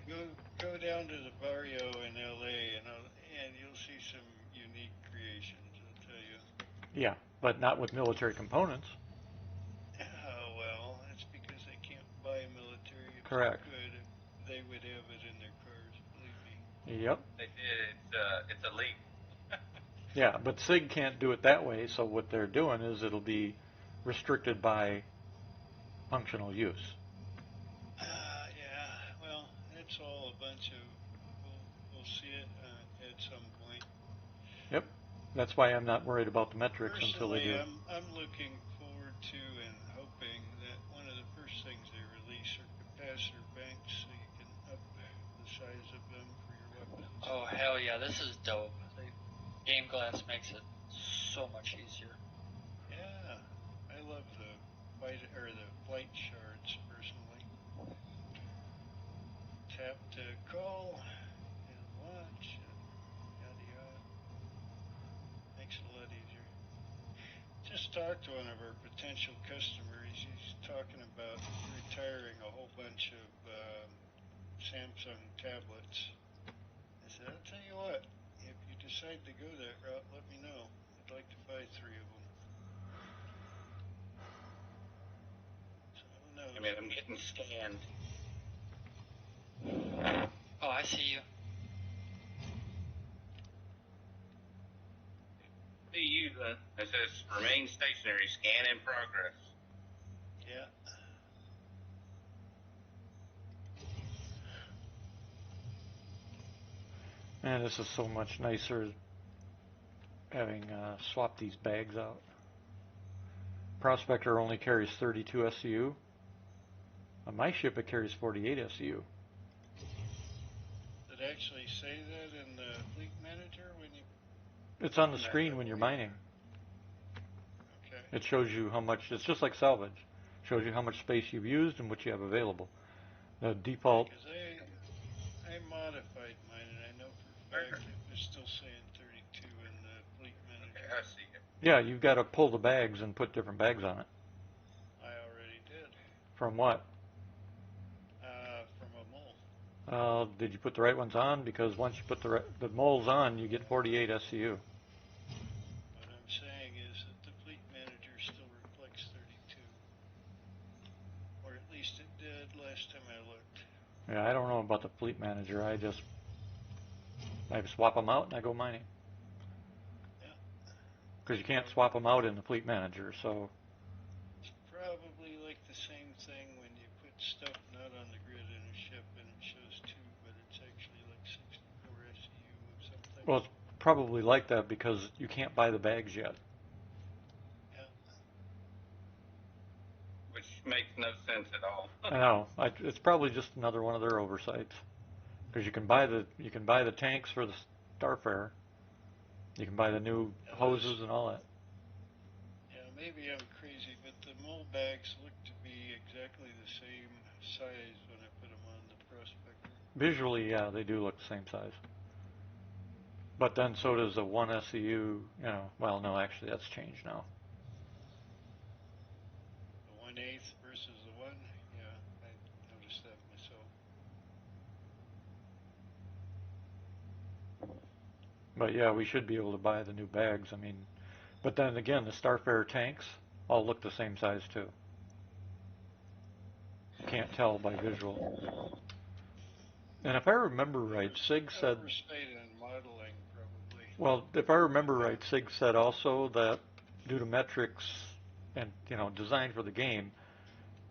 go down to the barrio in L.A. and you'll see some unique creations. I'll tell you. Yeah, but not with military components. Oh well, that's because they can't buy military. If they Correct. could, they would have it in their cars. Believe me. Yep. They did. It's illegal. Yeah, but SIG can't do it that way. So what they're doing is it'll be restricted by functional use. Yeah. Well, it's all a bunch of. We'll see it at some point. Yep. That's why I'm not worried about the metrics until they Personally, do. I'm looking forward to and hoping that one of the first things they release are capacitor banks so you can up the size of them for your weapons. Oh hell yeah, this is dope. GameGlass makes it so much easier. Yeah, I love the flight shards personally. Tap to call and launch and yada yada. Makes it a lot easier. Just talked to one of our potential customers. He's talking about retiring a whole bunch of Samsung tablets. I said, I'll tell you what, if you decide to go that route, let me know. I'd like to buy 3 of them. So who knows? I mean, I'm getting scanned. Oh, I see you. See you. It says remain stationary. Scan in progress. Yeah. Man, this is so much nicer having swapped these bags out. Prospector only carries 32 SCU. On my ship, it carries 48 SCU. Did it actually say that in the fleet manager when you? It's on the screen when you're mining. Okay. It shows you how much. It's just like salvage. It shows you how much space you've used and what you have available. The default. Because I modified mine and I know for a fact it was still saying 32 in the fleet manager. Okay, I see it. Yeah, you've got to pull the bags and put different bags on it. I already did. From what? From a mole. Did you put the right ones on? Because once you put the moles on, you get 48 SCU. What I'm saying is that the fleet manager still reflects 32. Or at least it did last time I looked. Yeah, I don't know about the fleet manager. I swap them out and I go mining. Yeah. Because you can't swap them out in the fleet manager. So It's probably like the same thing when you put stuff not on the grid in a ship and it shows 2, but it's actually like 64 SEU of something. well, it's probably like that because you can't buy the bags yet. Yeah. Which makes no sense at all. I know. It's probably just another one of their oversights. Because you can buy the tanks for the Starfarer. You can buy the new hoses and all that. Yeah, maybe I'm crazy, but the mole bags look to be exactly the same size when I put them on the Prospector. Visually, yeah, they do look the same size. But then so does the 1 SCU, well, no, actually that's changed now. The 1/8 versus the 1? Yeah, I noticed that But yeah, we should be able to buy the new bags. I mean, but then again, the Starfarer tanks all look the same size too. You can't tell by visual. And if I remember right, Sig said. Overstated in modeling, probably. Well, if I remember right, Sig said also that due to metrics and design for the game,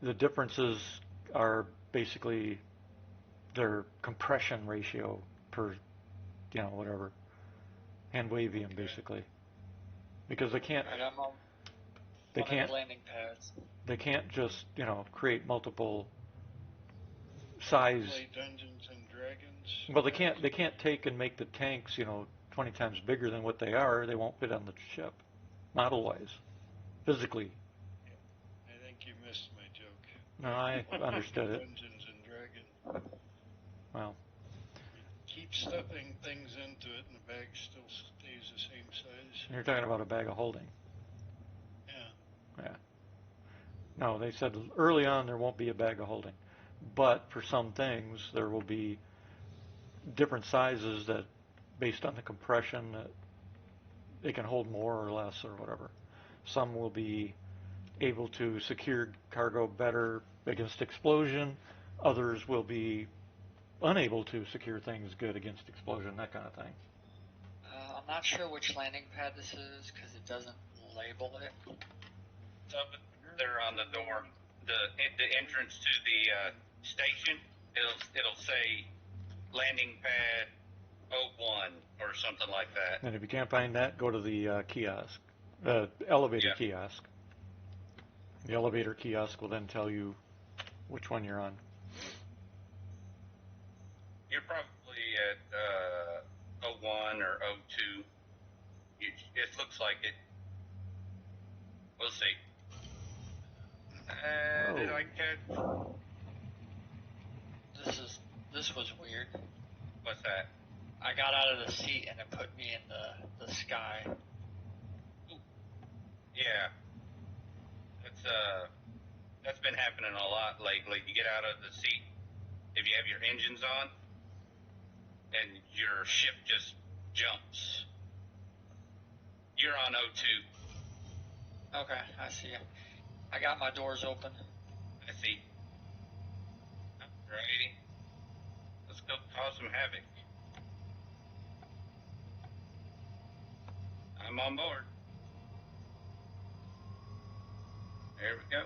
the differences are basically their compression ratio per whatever hand wavium basically, because they can't Right, I'm on they one of can't the landing pads. they can't just create multiple size. Play Dungeons and Dragons. Well, they can't take and make the tanks 20 times bigger than what they are. They won't fit on the ship, model wise, physically. I think you missed my joke. No, I understood it. Dungeons and Dragons. Well, Keep stuffing things into it, and the bag still stays the same size. you're talking about a bag of holding. Yeah. Yeah. No, they said early on there won't be a bag of holding, but for some things there will be different sizes that, based on the compression, that they can hold more or less or whatever. Some will be able to secure cargo better against explosion. Others will be unable to secure things good against explosion, that kind of thing. I'm not sure which landing pad this is because it doesn't label it. So they're on the door, the entrance to the station. It'll say landing pad 01 or something like that. And if you can't find that, go to the kiosk, elevator kiosk. The elevator kiosk will then tell you which one you're on. You're probably at 01 or 02. It looks like it. We'll see. Did I catch? This was weird. What's that? I got out of the seat and it put me in the sky. Ooh. Yeah. That's been happening a lot lately. You get out of the seat if you have your engines on, and your ship just jumps. You're on 02. Okay, I see you. I got my doors open. I see. Alrighty. Let's go cause some havoc. I'm on board. There we go.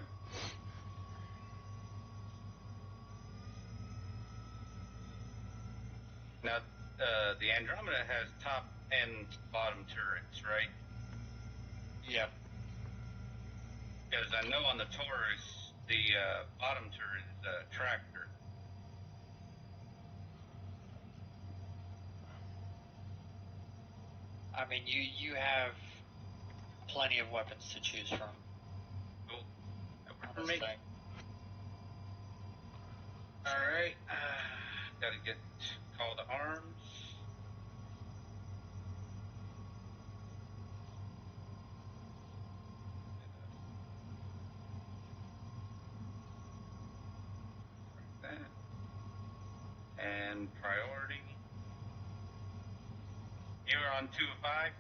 Now, the Andromeda has top and bottom turrets, right? Yep. Because I know on the Taurus, the bottom turret is a tractor. I mean, you have plenty of weapons to choose from. Cool. That worked for On me. this thing. Alright. Gotta get call to arms. And priority. You're on 2 of 5?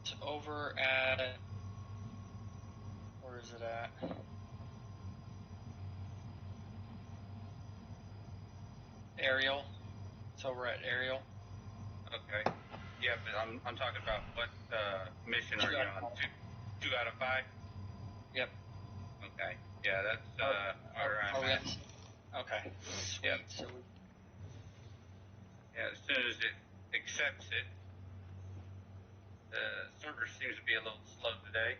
It's over at, where is it at? Aerial. It's over at Aerial. Okay. Yeah, but I'm talking about what mission are you on? 2 out of 5? Yep. Okay. Yeah, that's where I'm at. Okay. Sweet. Yep. So Yeah, as soon as it accepts it, the server seems to be a little slow today.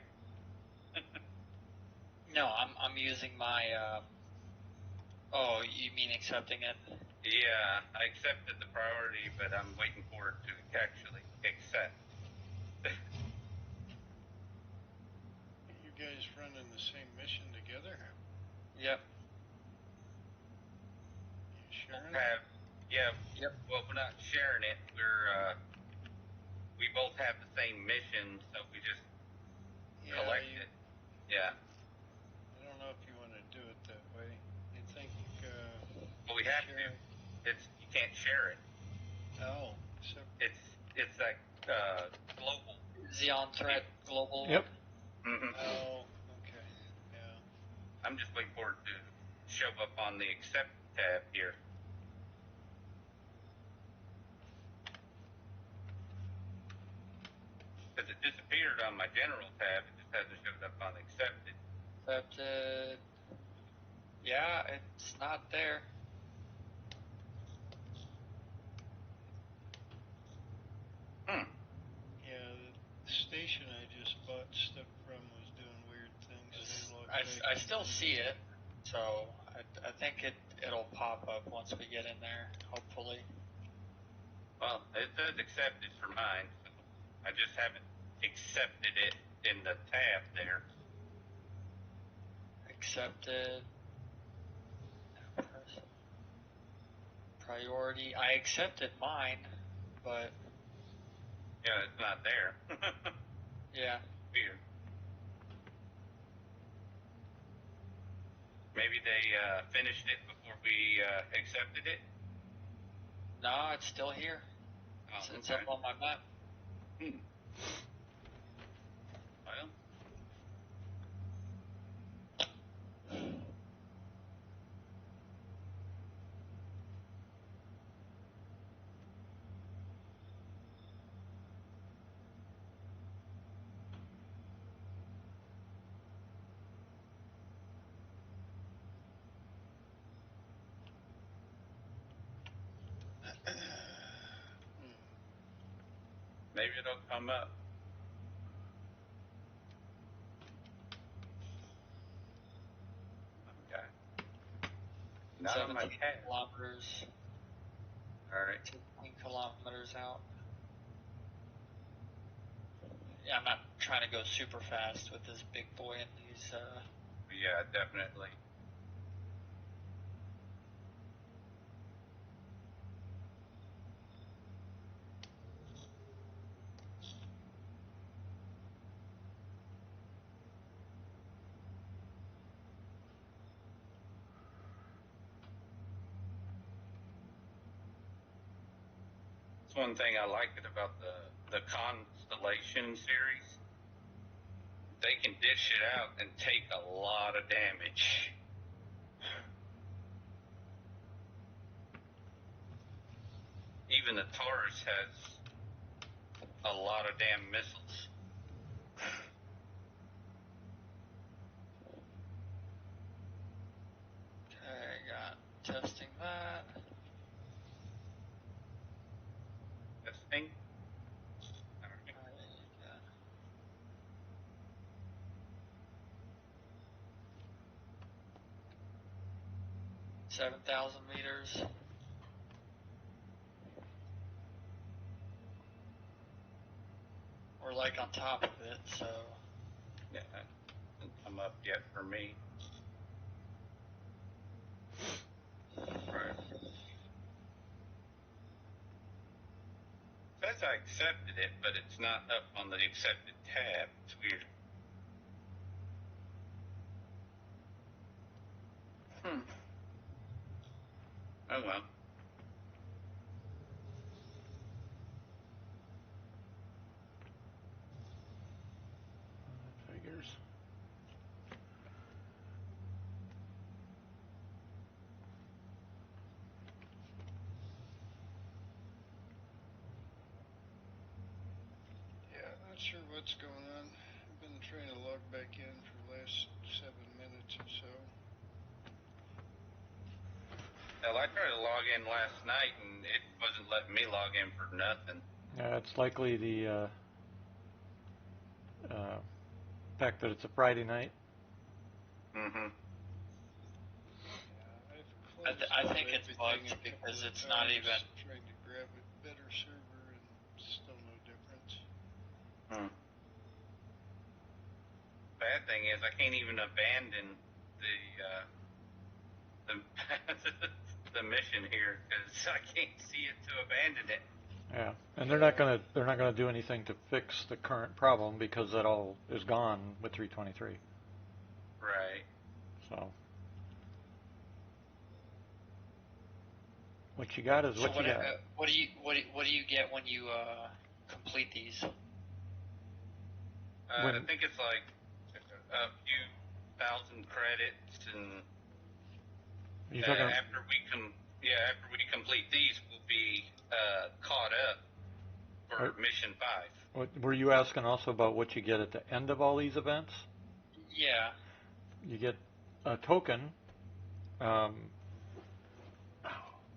no, I'm using my. Oh, you mean accepting it? Yeah, I accepted the priority, but I'm waiting for it to actually accept. You guys running the same mission together? Yep. You sharing? Yep. Well, we're not sharing it. We both have the same mission, so we just collect it. Yeah. I don't know if you want to do it that way. You think? Well, we have to. You can't share it. Oh, so It's that global. Xeon Threat Global. Yep. Mm-hmm. oh, okay, yeah. I'm just waiting for it to show up on the accept tab here. Because it disappeared on my general tab, it just hasn't showed up on accepted. Accepted. Yeah, it's not there. Yeah, the station I just bought stuff from was doing weird things. They logged I back still in. see it, so I think it'll pop up once we get in there, hopefully. Well, it says accepted for mine, so I just haven't accepted it in the tab there. Accepted. Priority. I accepted mine, but Yeah, it's not there. yeah. Weird. Maybe they finished it before we accepted it? No, it's still here. Oh, It's okay. up on my map. Well, maybe it'll come up. Okay. Not on my 17 tab. kilometers. Alright. 16 kilometers out. Yeah, I'm not trying to go super fast with this big boy and these. Yeah, definitely. That's one thing I like about the Constellation series. They can dish it out and take a lot of damage. Even the Taurus has a lot of damn missiles. Okay, got testing that. Testing. Alright, got 7,000 meters. We're like on top of it, so. Yeah, hasn't come up yet for me. Right. Says I accepted it, but it's not up on the accepted tab. It's weird. Oh well. Figures. Yeah, not sure what's going on. I've been trying to log back in for the last 7 minutes or so. Hell, I tried to log in last night and it wasn't letting me log in for nothing. Yeah, it's likely the fact that it's a Friday night. Mm-hmm. Yeah, I've closed I out think it's everything bugged a couple because of it's times, not even. trying to grab a better server and still no difference. Bad thing is I can't even abandon the the mission here because I can't see it to abandon it. Yeah, and they're not gonna do anything to fix the current problem because that all is gone with 323. Right. So, What you got is So what you got. what do you get when you complete these? I think it's like a few thousand credits, and after we complete these, we'll be caught up for mission 5. Were you asking also about what you get at the end of all these events? Yeah. You get a token.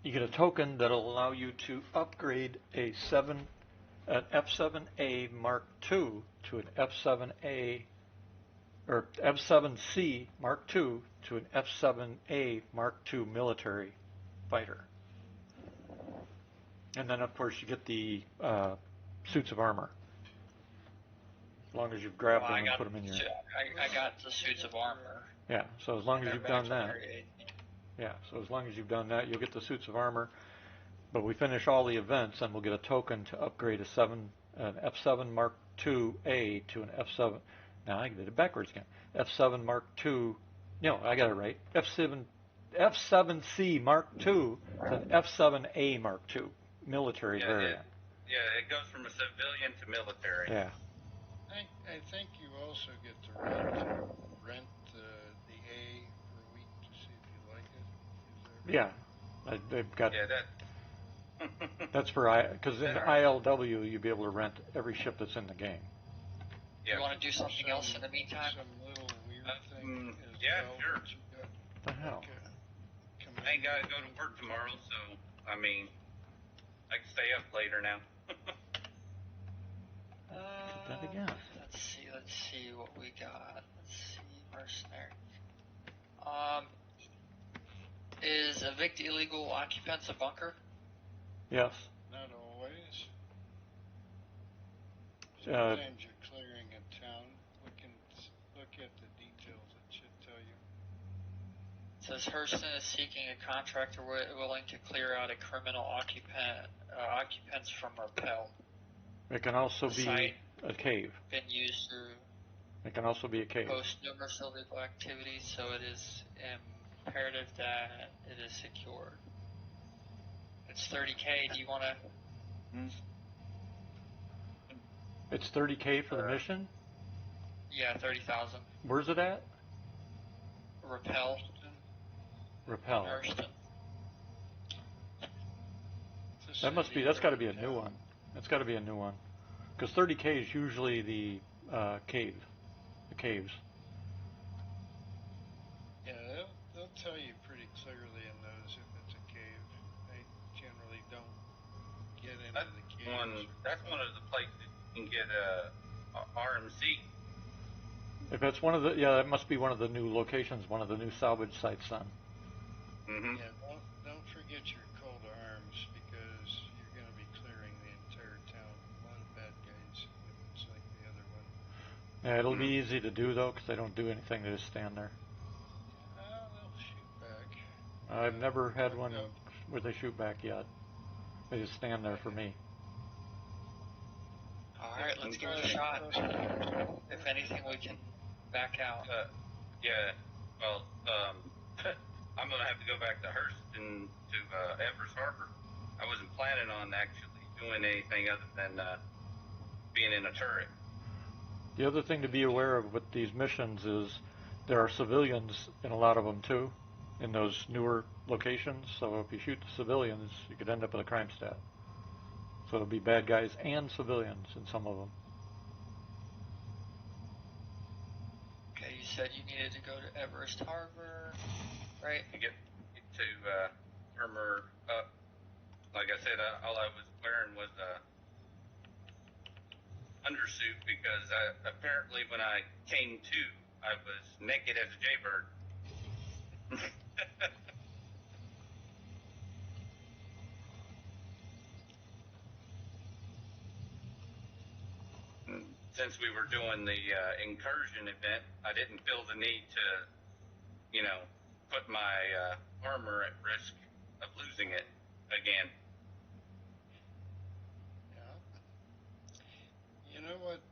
You get a token that'll allow you to upgrade an F7A Mark II to an F7A or F7C Mark II to an F7A Mark II military fighter. And then, of course, you get the suits of armor. As long as you've grabbed them and put them in your... I got the suits of armor. Yeah, so as long as you've done that... Yeah, so as long as you've done that, you'll get the suits of armor. But we finish all the events, and we'll get a token to upgrade an F7 Mark II-A to an F7... Now, I did it backwards again. F7 Mark II... No, I got it right. F7C Mark II to an F7A Mark II military variant. Yeah, it goes from a civilian to military. Yeah. I think you also get the rent the A for a week to see if you like it. Yeah, they've got. Yeah, that's for because in ILW you'll be able to rent every ship that's in the game. Yeah. You want to do something else in the meantime? Some little weird thing. Sure. What the hell? I ain't gotta go to work tomorrow, so I mean, I can stay up later now. That again. Let's see what we got. Let's see, mercenary. Is evict illegal occupants a bunker? Yes. Not always. Sometimes you're clearing a town. Look at the details. It should tell you. It says Hurston is seeking a contractor willing to clear out a criminal occupants from Rappel. It can also be a cave. Been used to. It can also be a cave. Host numerous illegal activities, so it is imperative that it is secured. It's 30K. Do you want to? It's 30K for the mission? Yeah, 30,000. Where's it at? Rappel. Hurston. That's got to be a new one. That's got to be a new one. Because 30K is usually the caves. Yeah, they'll tell you pretty clearly in those if it's a cave. They generally don't get into the caves. That's one of the places you can get RMC. If it's one of the, that must be one of the new locations, one of the new salvage sites then. Mm-hmm. Yeah, don't forget your call to arms because you're going to be clearing the entire town. A lot of bad guys if it's like the other one. Yeah, it'll be easy to do though because they don't do anything. They just stand there. They'll shoot back. I've never had one where they shoot back yet. They just stand there for me. Alright, let's give it a shot. If anything, we can back out. Yeah, well, I'm going to have to go back to Hurston to Everest Harbor. I wasn't planning on actually doing anything other than being in a turret. The other thing to be aware of with these missions is there are civilians in a lot of them too, in those newer locations. So if you shoot the civilians, you could end up with a crime stat. So it'll be bad guys and civilians in some of them. Okay, you said you needed to go to Everest Harbor, right? To get to armor up. Like I said, all I was wearing was a undersuit because apparently when I came to, I was naked as a jaybird. Since we were doing the incursion event, I didn't feel the need to, put my armor at risk of losing it again. Yeah. You know what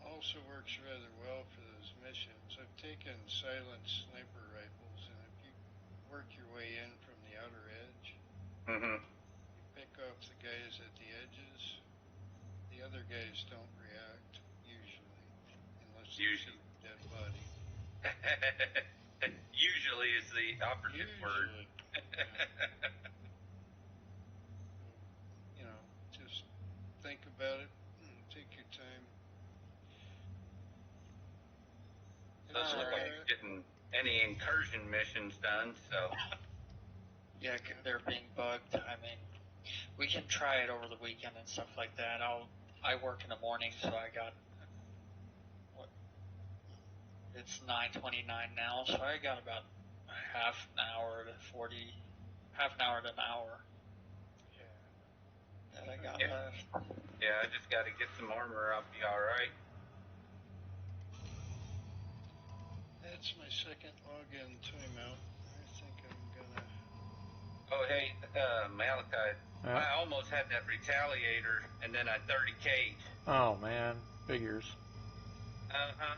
also works rather well for those missions? I've taken silent sniper rifles, and if you work your way in from the outer edge, Mm-hmm. You pick off the guys at the edges. The other guys don't react, usually, unless they see a dead body. Usually is the operative word. Usually. Yeah. You know, just think about it and take your time. Doesn't look like you're getting any incursion missions done, so. Yeah, they're being bugged. I mean, we can try it over the weekend and stuff like that. I work in the morning, so I got it's 9:29 now, so I got about half an hour to an hour. Yeah. That I got left. Yeah, I just got to get some armor. I'll be all right. That's my second login timeout. I think I'm gonna. Oh, hey, Malachi, Yeah. I almost had that retaliator, and then I 30K'd. Oh man, figures. Uh-huh.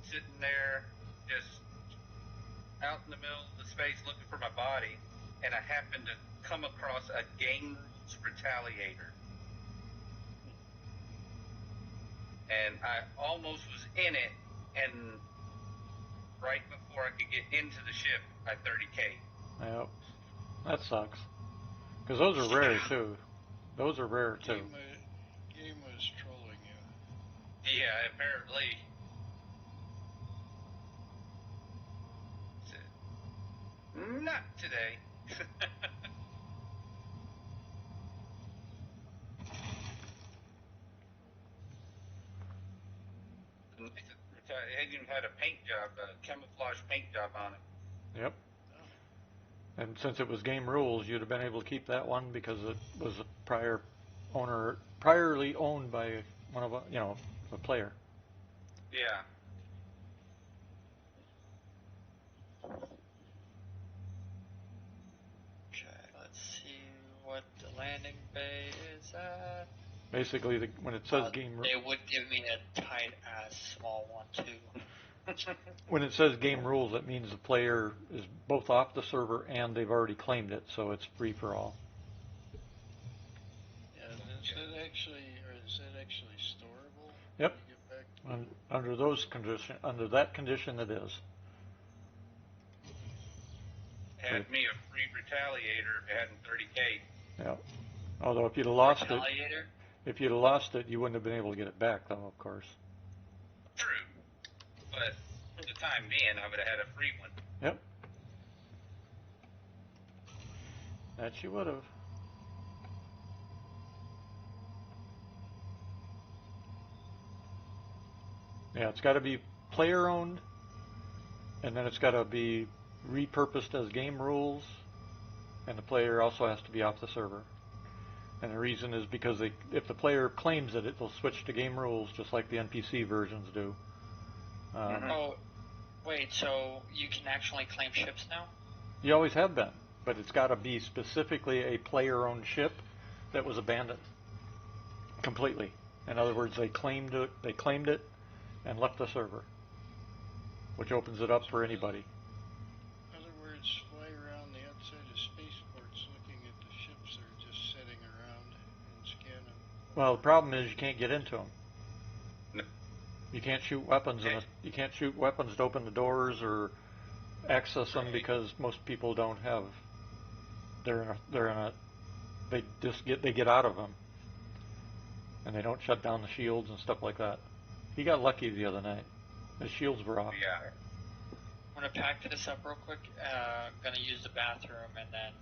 Sitting there, just out in the middle of the space looking for my body, and I happened to come across a game rules retaliator. And I almost was in it, and right before I could get into the ship, I 30K'd. Yep. That sucks. Because those are rare too. Those are rare too. Game was trolling you. Yeah, apparently. Not today. It even had a paint job, a camouflage paint job on it. Yep. And since it was game rules, you'd have been able to keep that one because it was a priorly owned by one of a player. Yeah. Okay, let's see what the landing bay is at. Basically, when it says game rules, they would give me a tight ass small one too. when it says game rules, it means the player is both off the server and they've already claimed it, so it's free for all. Yeah, is that actually storable? Yep. When you get back to Under that condition, it is. Had me a free retaliator if it hadn't 30K. Yeah. Although if you'd have lost Retaliator? it, you wouldn't have been able to get it back, though, of course. True. But for the time being, I would have had a free one. Yep. That you would have. Yeah, it's got to be player owned, and then it's got to be repurposed as game rules, and the player also has to be off the server. And the reason is because if the player claims it, it will switch to game rules just like the NPC versions do. Oh, wait, so you can actually claim ships now? You always have been, but it's got to be specifically a player-owned ship that was abandoned completely. In other words, they claimed it and left the server, which opens it up for anybody. In other words, fly around the outside of spaceports looking at the ships that are just sitting around and scan them. Well, the problem is you can't get into them. No. You can't shoot weapons you can't shoot weapons to open the doors or access them because most people don't have. They get out of them, and they don't shut down the shields and stuff like that. He got lucky the other night. His shields were off. Yeah. I'm gonna pack this up real quick. I'm gonna use the bathroom and then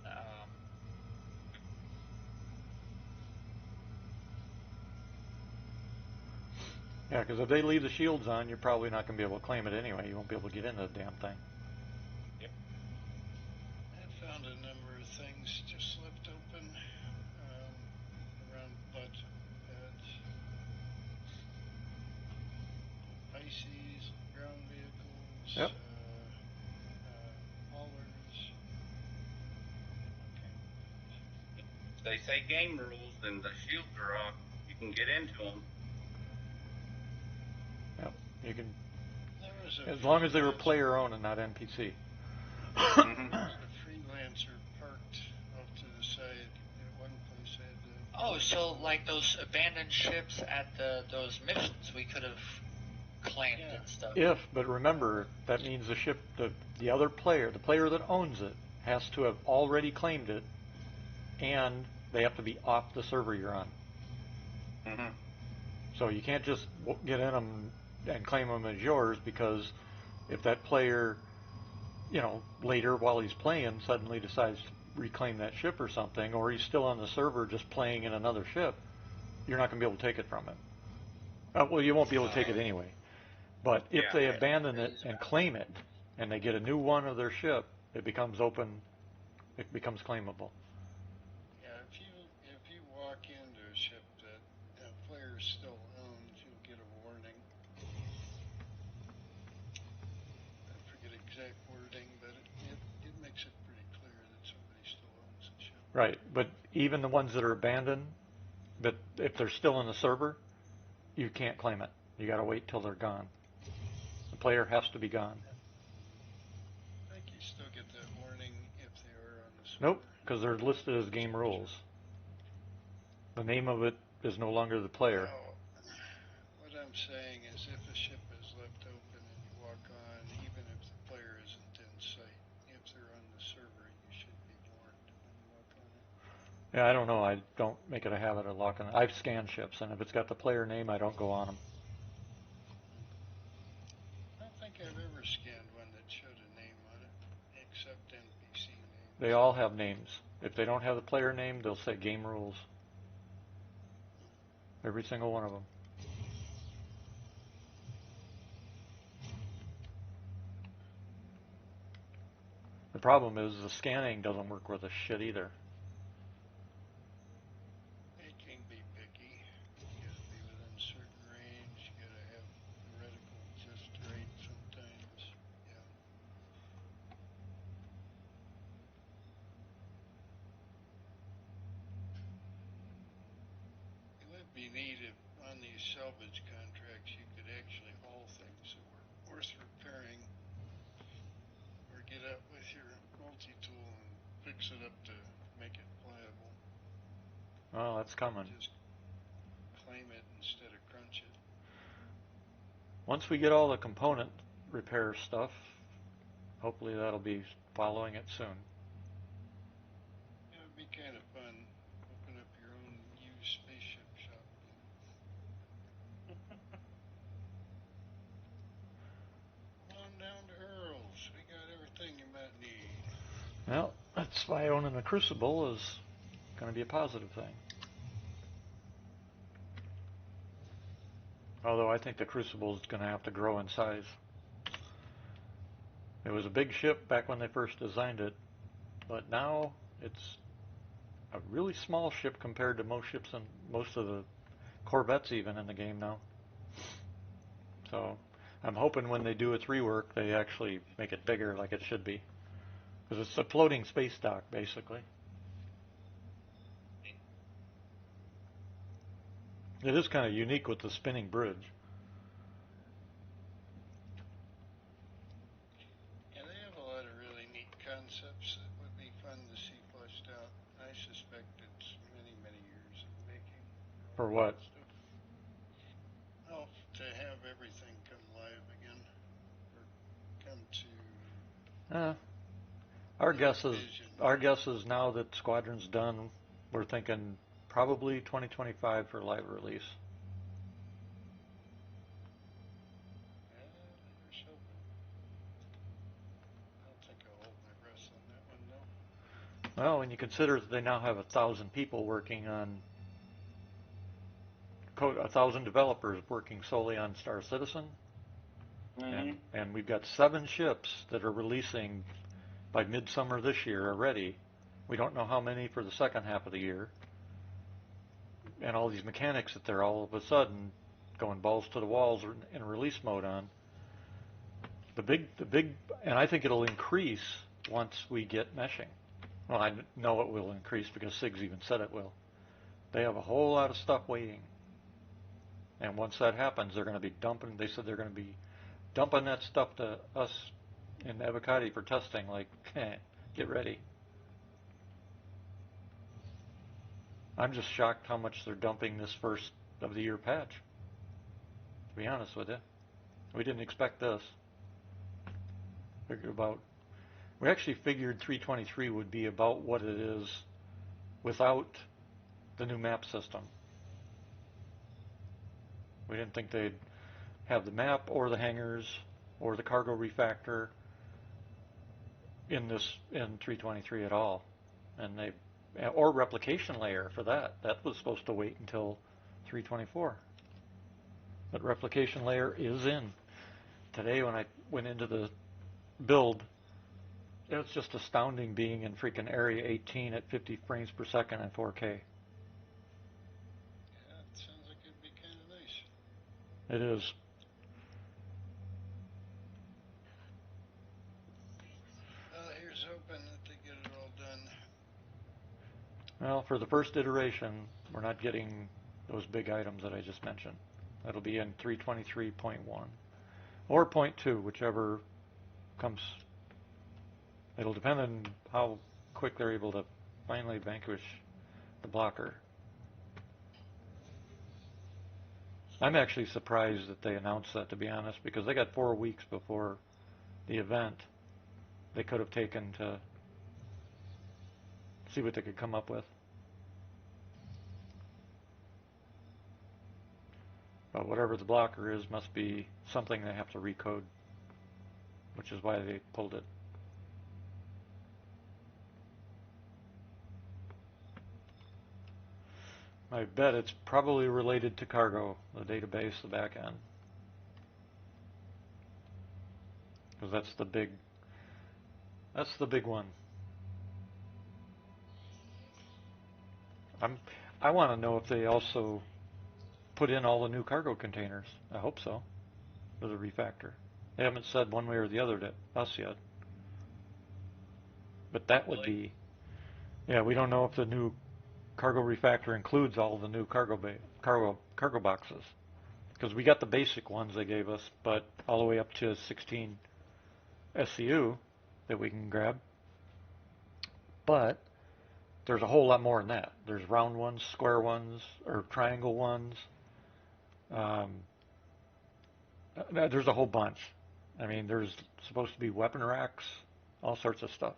Yeah, because if they leave the shields on, you're probably not going to be able to claim it anyway. You won't be able to get into the damn thing. Yep. I found a number of things just left open around butt pads. Pisces, ground vehicles, Yep. haulers. Okay. If they say game rules and the shields are off, you can get into them. Yep. You can, There was as long as they were player owned and not NPC. Mm-hmm. There was a freelance Oh, so like those abandoned ships at those missions, we could have claimed Yeah. and stuff. But remember, that means the ship, the other player, the player that owns it, has to have already claimed it, and they have to be off the server you're on. Mm-hmm. So you can't just get in them and claim them as yours, because if that player, later while he's playing suddenly decides to reclaim that ship or something, or he's still on the server just playing in another ship, you're not going to be able to take it from him. Well, you won't be able to take it anyway. But if Yeah. they abandon it and claim it, and they get a new one of their ship, it becomes open. It becomes claimable. Yeah, if you walk into a ship that a player still owns, you'll get a warning. I forget exact wording, but it makes it pretty clear that somebody still owns the ship. Right. But even the ones that are abandoned, but if they're still in the server, you can't claim it. You got to wait till they're gone. The player has to be gone. I think you still get that warning if they are on the Nope, server. because they're listed as game rules. The name of it is no longer the player. No, what I'm saying is if a ship is left open and you walk on, even if the player isn't in sight, if they're on the server, you should be warned when you walk on it. Yeah, I don't know. I don't make it a habit of locking it. I've scanned ships, and if it's got the player name, I don't go on them. I don't think I've ever scanned one that showed a name on it, except NPC names. They all have names. If they don't have the player name, they'll say game rules. Every single one of them. The problem is the scanning doesn't work with a shit either. It can be picky. You gotta be within a certain range. You gotta have the reticle just right sometimes. Yeah. It would be neat if on these salvage contracts you could actually haul things that were worth repairing, or get up with your multi-tool and fix it up to make it pliable. Well, that's coming. Just claim it instead of crunch it. Once we get all the component repair stuff, hopefully that'll be following it soon. It would be kind of fun. Open up your own used spaceship shop. Come on down to Earl's. We got everything you might need. Well, that's why owning a Crucible is going to be a positive thing. Although I think the Crucible is going to have to grow in size. It was a big ship back when they first designed it, but now it's a really small ship compared to most ships and most of the Corvettes even in the game now. So I'm hoping when they do its rework, they actually make it bigger like it should be. Because it's a floating space dock, basically. It is kind of unique with the spinning bridge. Yeah, they have a lot of really neat concepts that would be fun to see fleshed out. I suspect it's many, many years in the making For for all what? that stuff. Oh, to have everything come live again, or come to Uh, our the guess is vision. our guess is now that Squadron's done, we're thinking probably 2025 for live release. Here's hoping. I don't think I'll hold my breath on that one though. Well, when you consider that they now have 1,000 people working on 1,000 developers working solely on Star Citizen, Mm-hmm. and we've got 7 ships that are releasing by midsummer this year already. We don't know how many for the second half of the year, and all these mechanics that they're all of a sudden going balls to the walls in release mode on. The big, and I think it'll increase once we get meshing. Well, I know it will increase because SIG's even said it will. They have a whole lot of stuff waiting. And once that happens, they're going to be dumping, they said they're going to be dumping that stuff to us in Avocati for testing, like, get ready. I'm just shocked how much they're dumping this first of the year patch. To be honest with you, we didn't expect this. We actually figured 323 would be about what it is without the new map system. We didn't think they'd have the map or the hangars or the cargo refactor in 323 at all, and or replication layer for that. That was supposed to wait until 324. But replication layer is in. Today when I went into the build, it was just astounding being in freaking Area 18 at 50 frames per second and 4K. Yeah, it sounds like it'd be kind of nice. It is. Well, here's hoping that they get it all done. Well, for the first iteration, we're not getting those big items that I just mentioned. That'll be in 323.1 or 0.2, whichever comes. It'll depend on how quick they're able to finally vanquish the blocker. I'm actually surprised that they announced that, to be honest, because they got 4 weeks before the event they could have taken to see what they could come up with. But whatever the blocker is must be something they have to recode, which is why they pulled it. I bet it's probably related to cargo, the database, the back end. Because that's the big one. I want to know if they also put in all the new cargo containers. I hope so, for the refactor. They haven't said one way or the other to us yet. But that would be, yeah, we don't know if the new cargo refactor includes all the new cargo boxes. Because we got the basic ones they gave us, but all the way up to 16 SCU that we can grab. But there's a whole lot more than that. There's round ones, square ones, or triangle ones. There's a whole bunch. I mean, there's supposed to be weapon racks, all sorts of stuff.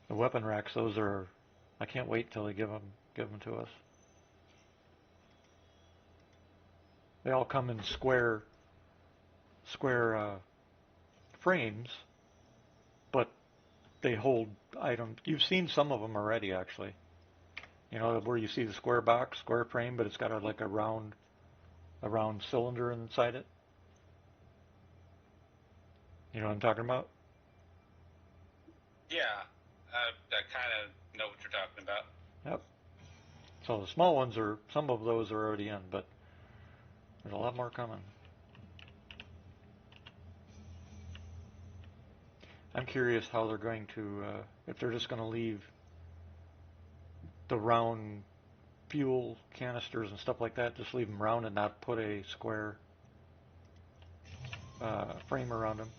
The weapon racks, those are, I can't wait till they give them to us. They all come in square frames, but they hold items. You've seen some of them already, actually. You know, where you see the square box, square frame, but it's got like a round cylinder inside it. You know what I'm talking about? Yeah, I kind of know what you're talking about. Yep. So the small ones some of those are already in, but there's a lot more coming. I'm curious how they're going to, if they're just going to leave the round fuel canisters and stuff like that, just leave them round and not put a square frame around them.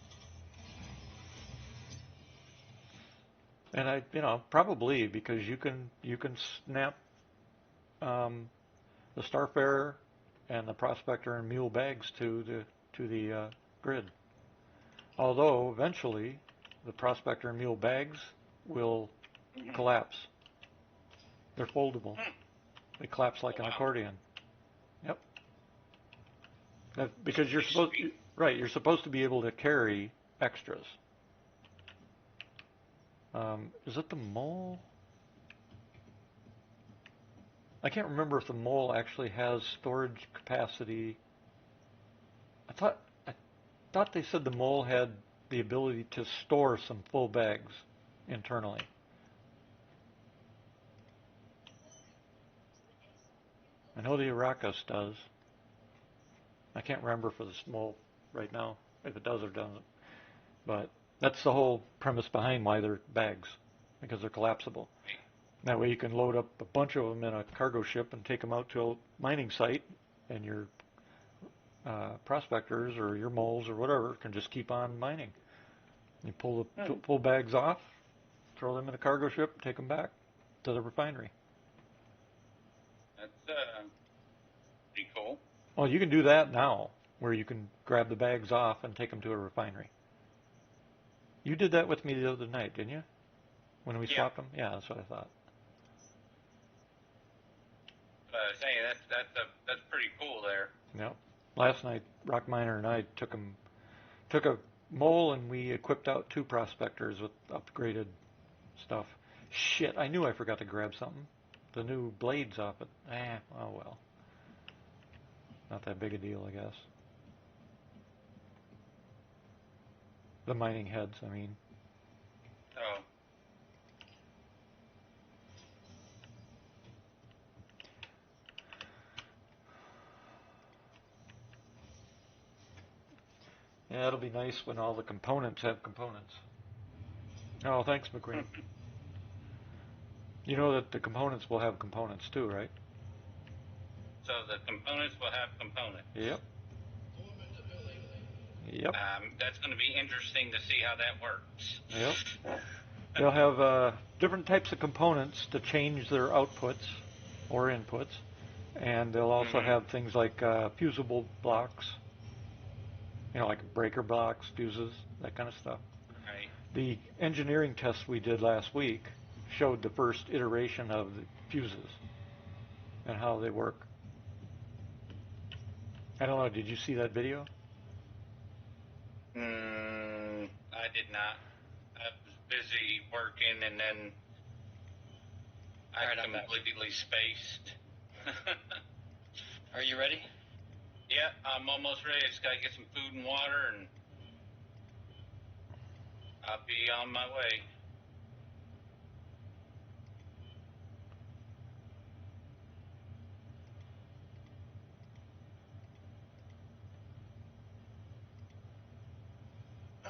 And probably because you can snap the Starfarer and the Prospector and Mule bags to the grid. Although eventually the Prospector and Mule bags will collapse. They're foldable. They collapse like an accordion. Yep. Because you're supposed to be able to carry extras. Is it the Mole? I can't remember if the Mole actually has storage capacity. I thought they said the Mole had the ability to store some full bags internally. I know the Arrakis does. I can't remember for the Mole right now if it does or doesn't. But that's the whole premise behind why they're bags, because they're collapsible. That way you can load up a bunch of them in a cargo ship and take them out to a mining site, and your prospectors or your moles or whatever can just keep on mining. You pull the bags off, throw them in a cargo ship, take them back. to the refinery. That's pretty cool. Well, you can do that now, where you can grab the bags off and take them to a refinery. You did that with me the other night, didn't you? When we swapped them? Yeah, that's what I thought. Saying that's pretty cool there. Yep. Last night, Rock Miner and I took a mole and we equipped out 2 prospectors with upgraded stuff. Shit, I knew I forgot to grab something. The new blades off it. Oh well. Not that big a deal, I guess. The mining heads, I mean. Oh. Yeah, it'll be nice when all the components have components. Oh, thanks, McQueen. You know that the components will have components too, right? So the components will have components. Yep. Yep. That's going to be interesting to see how that works. Yep. They'll have different types of components to change their outputs or inputs, and they'll also have things like fusible blocks, like breaker blocks, fuses, that kind of stuff. Right. The engineering test we did last week showed the first iteration of the fuses and how they work. I don't know, did you see that video? I did not. I was busy working, and then I completely spaced. Are you ready? Yeah, I'm almost ready. I just got to get some food and water, and I'll be on my way.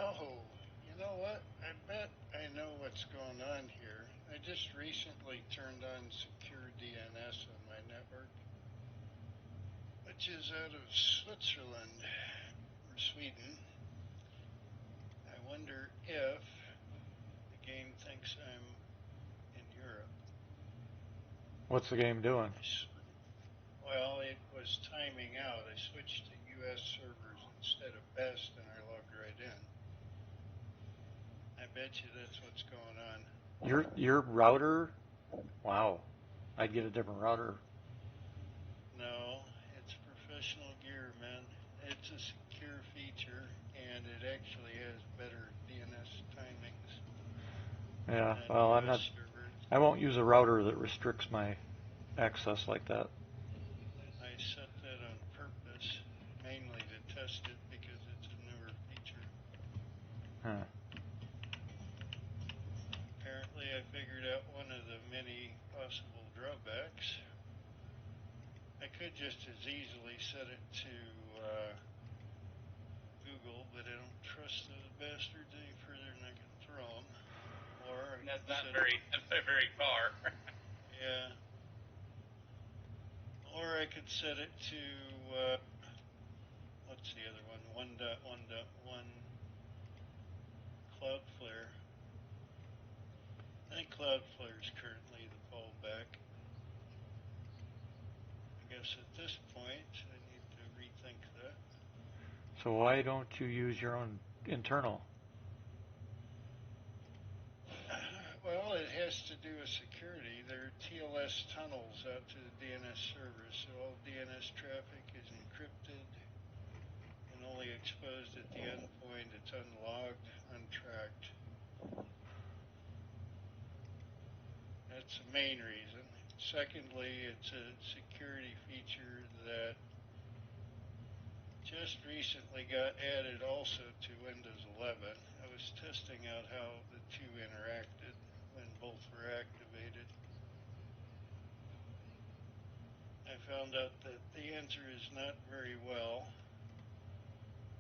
Oh, you know what? I bet I know what's going on here. I just recently turned on secure DNS on my network, which is out of Switzerland or Sweden. I wonder if the game thinks I'm in Europe. What's the game doing? Well, it was timing out. I switched to US servers instead of best, and I logged right in. I bet you that's what's going on. Your router? Wow. I'd get a different router. No, it's professional gear, man. It's a secure feature, and it actually has better DNS timings. Yeah, well, I won't use a router that restricts my access like that. I set that on purpose, mainly to test it because it's a newer feature. Huh. Apparently, I figured out one of the many possible drawbacks. I could just as easily set it to Google, but I don't trust those bastards any further than I can throw them. Or That's not very far. Yeah. Or I could set it to what's the other one? 1.1.1 Cloudflare. I think Cloudflare is currently the fallback. I guess at this point I need to rethink that. So why don't you use your own internal? Well, it has to do with security. There are TLS tunnels out to the DNS servers, so all DNS traffic is encrypted and only exposed at the endpoint. It's unlogged, untracked. That's the main reason. Secondly, it's a security feature that just recently got added also to Windows 11. I was testing out how the two interacted when both were activated. I found out that the answer is not very well,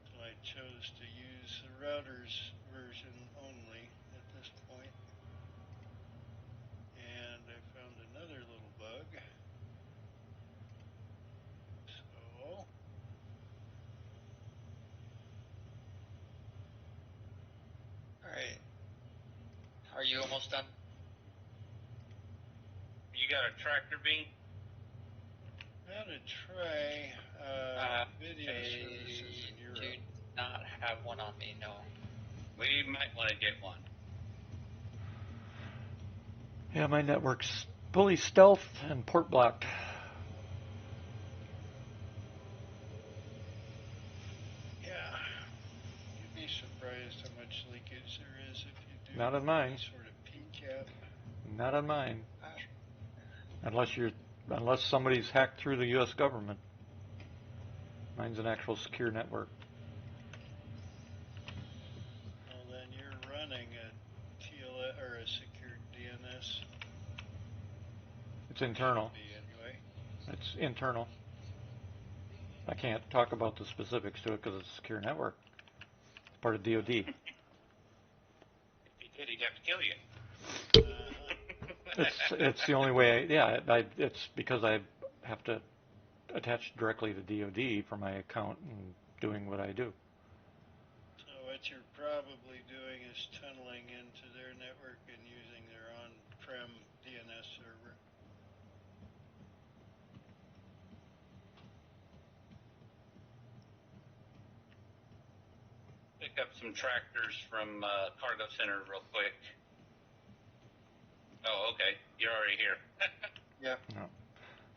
so I chose to use the router's version only at this point. And I found another little bug. So All right. Are you almost done? got a tractor beam? How to try video services in do Europe. not have one on me, no. We might want to get one. Yeah, my network's fully stealth and port blocked. Yeah. You'd be surprised how much leakage there is if you do Not on mine. any sort of PCAP. Not on mine. Unless somebody's hacked through the U.S. government. Mine's an actual secure network. Well, then you're running a TLS or a secured DNS. It's internal. Should be anyway. It's internal. I can't talk about the specifics to it because it's a secure network. It's part of DoD. If you did, he'd have to kill you. It's the only way. It's because I have to attach directly to DoD for my account and doing what I do. So what you're probably doing is tunneling into their network and using their on-prem DNS server. Pick up some tractors from Cargo Center real quick. Oh, okay. You're already here. Yeah. No.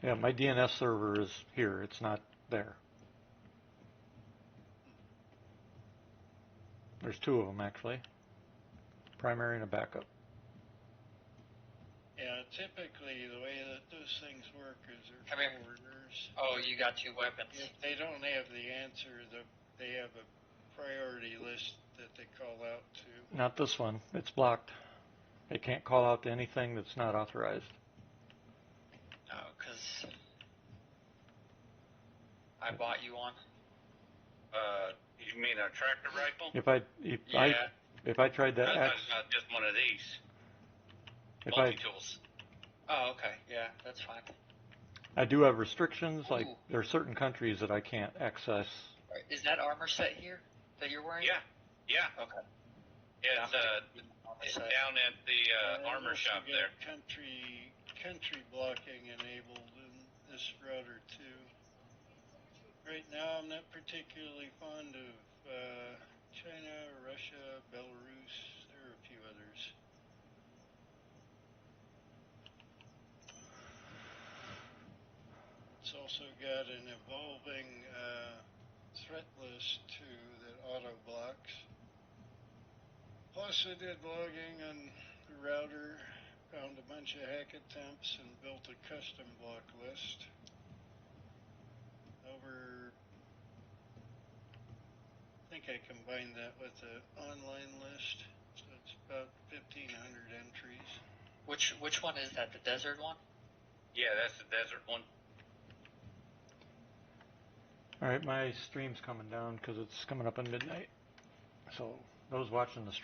Yeah, my DNS server is here. It's not there. There's two of them actually. Primary and a backup. Yeah, typically the way that those things work is they're Come here. forwarders. Oh, you got two weapons. If they don't have the answer, they have a priority list that they call out to. Not this one. It's blocked. They can't call out to anything that's not authorized. Oh, because I bought you one. You mean a tractor rifle? If I tried I that, thought it's not just one of these. if Multi-tools. Oh, okay. Yeah, that's fine. I do have restrictions. Like Ooh. there are certain countries that I can't access. Is that armor set here that you're wearing? Yeah. Yeah. Okay. It's down at the armor shop there. Country blocking enabled in this router too. Right now, I'm not particularly fond of China, Russia, Belarus. There are a few others. It's also got an evolving threat list too that auto blocks. Plus, I did logging on the router, found a bunch of hack attempts, and built a custom block list. I think I combined that with the online list, so it's about 1,500 entries. Which one is that? The desert one? Yeah, that's the desert one. All right, my stream's coming down because it's coming up on midnight. So those watching the stream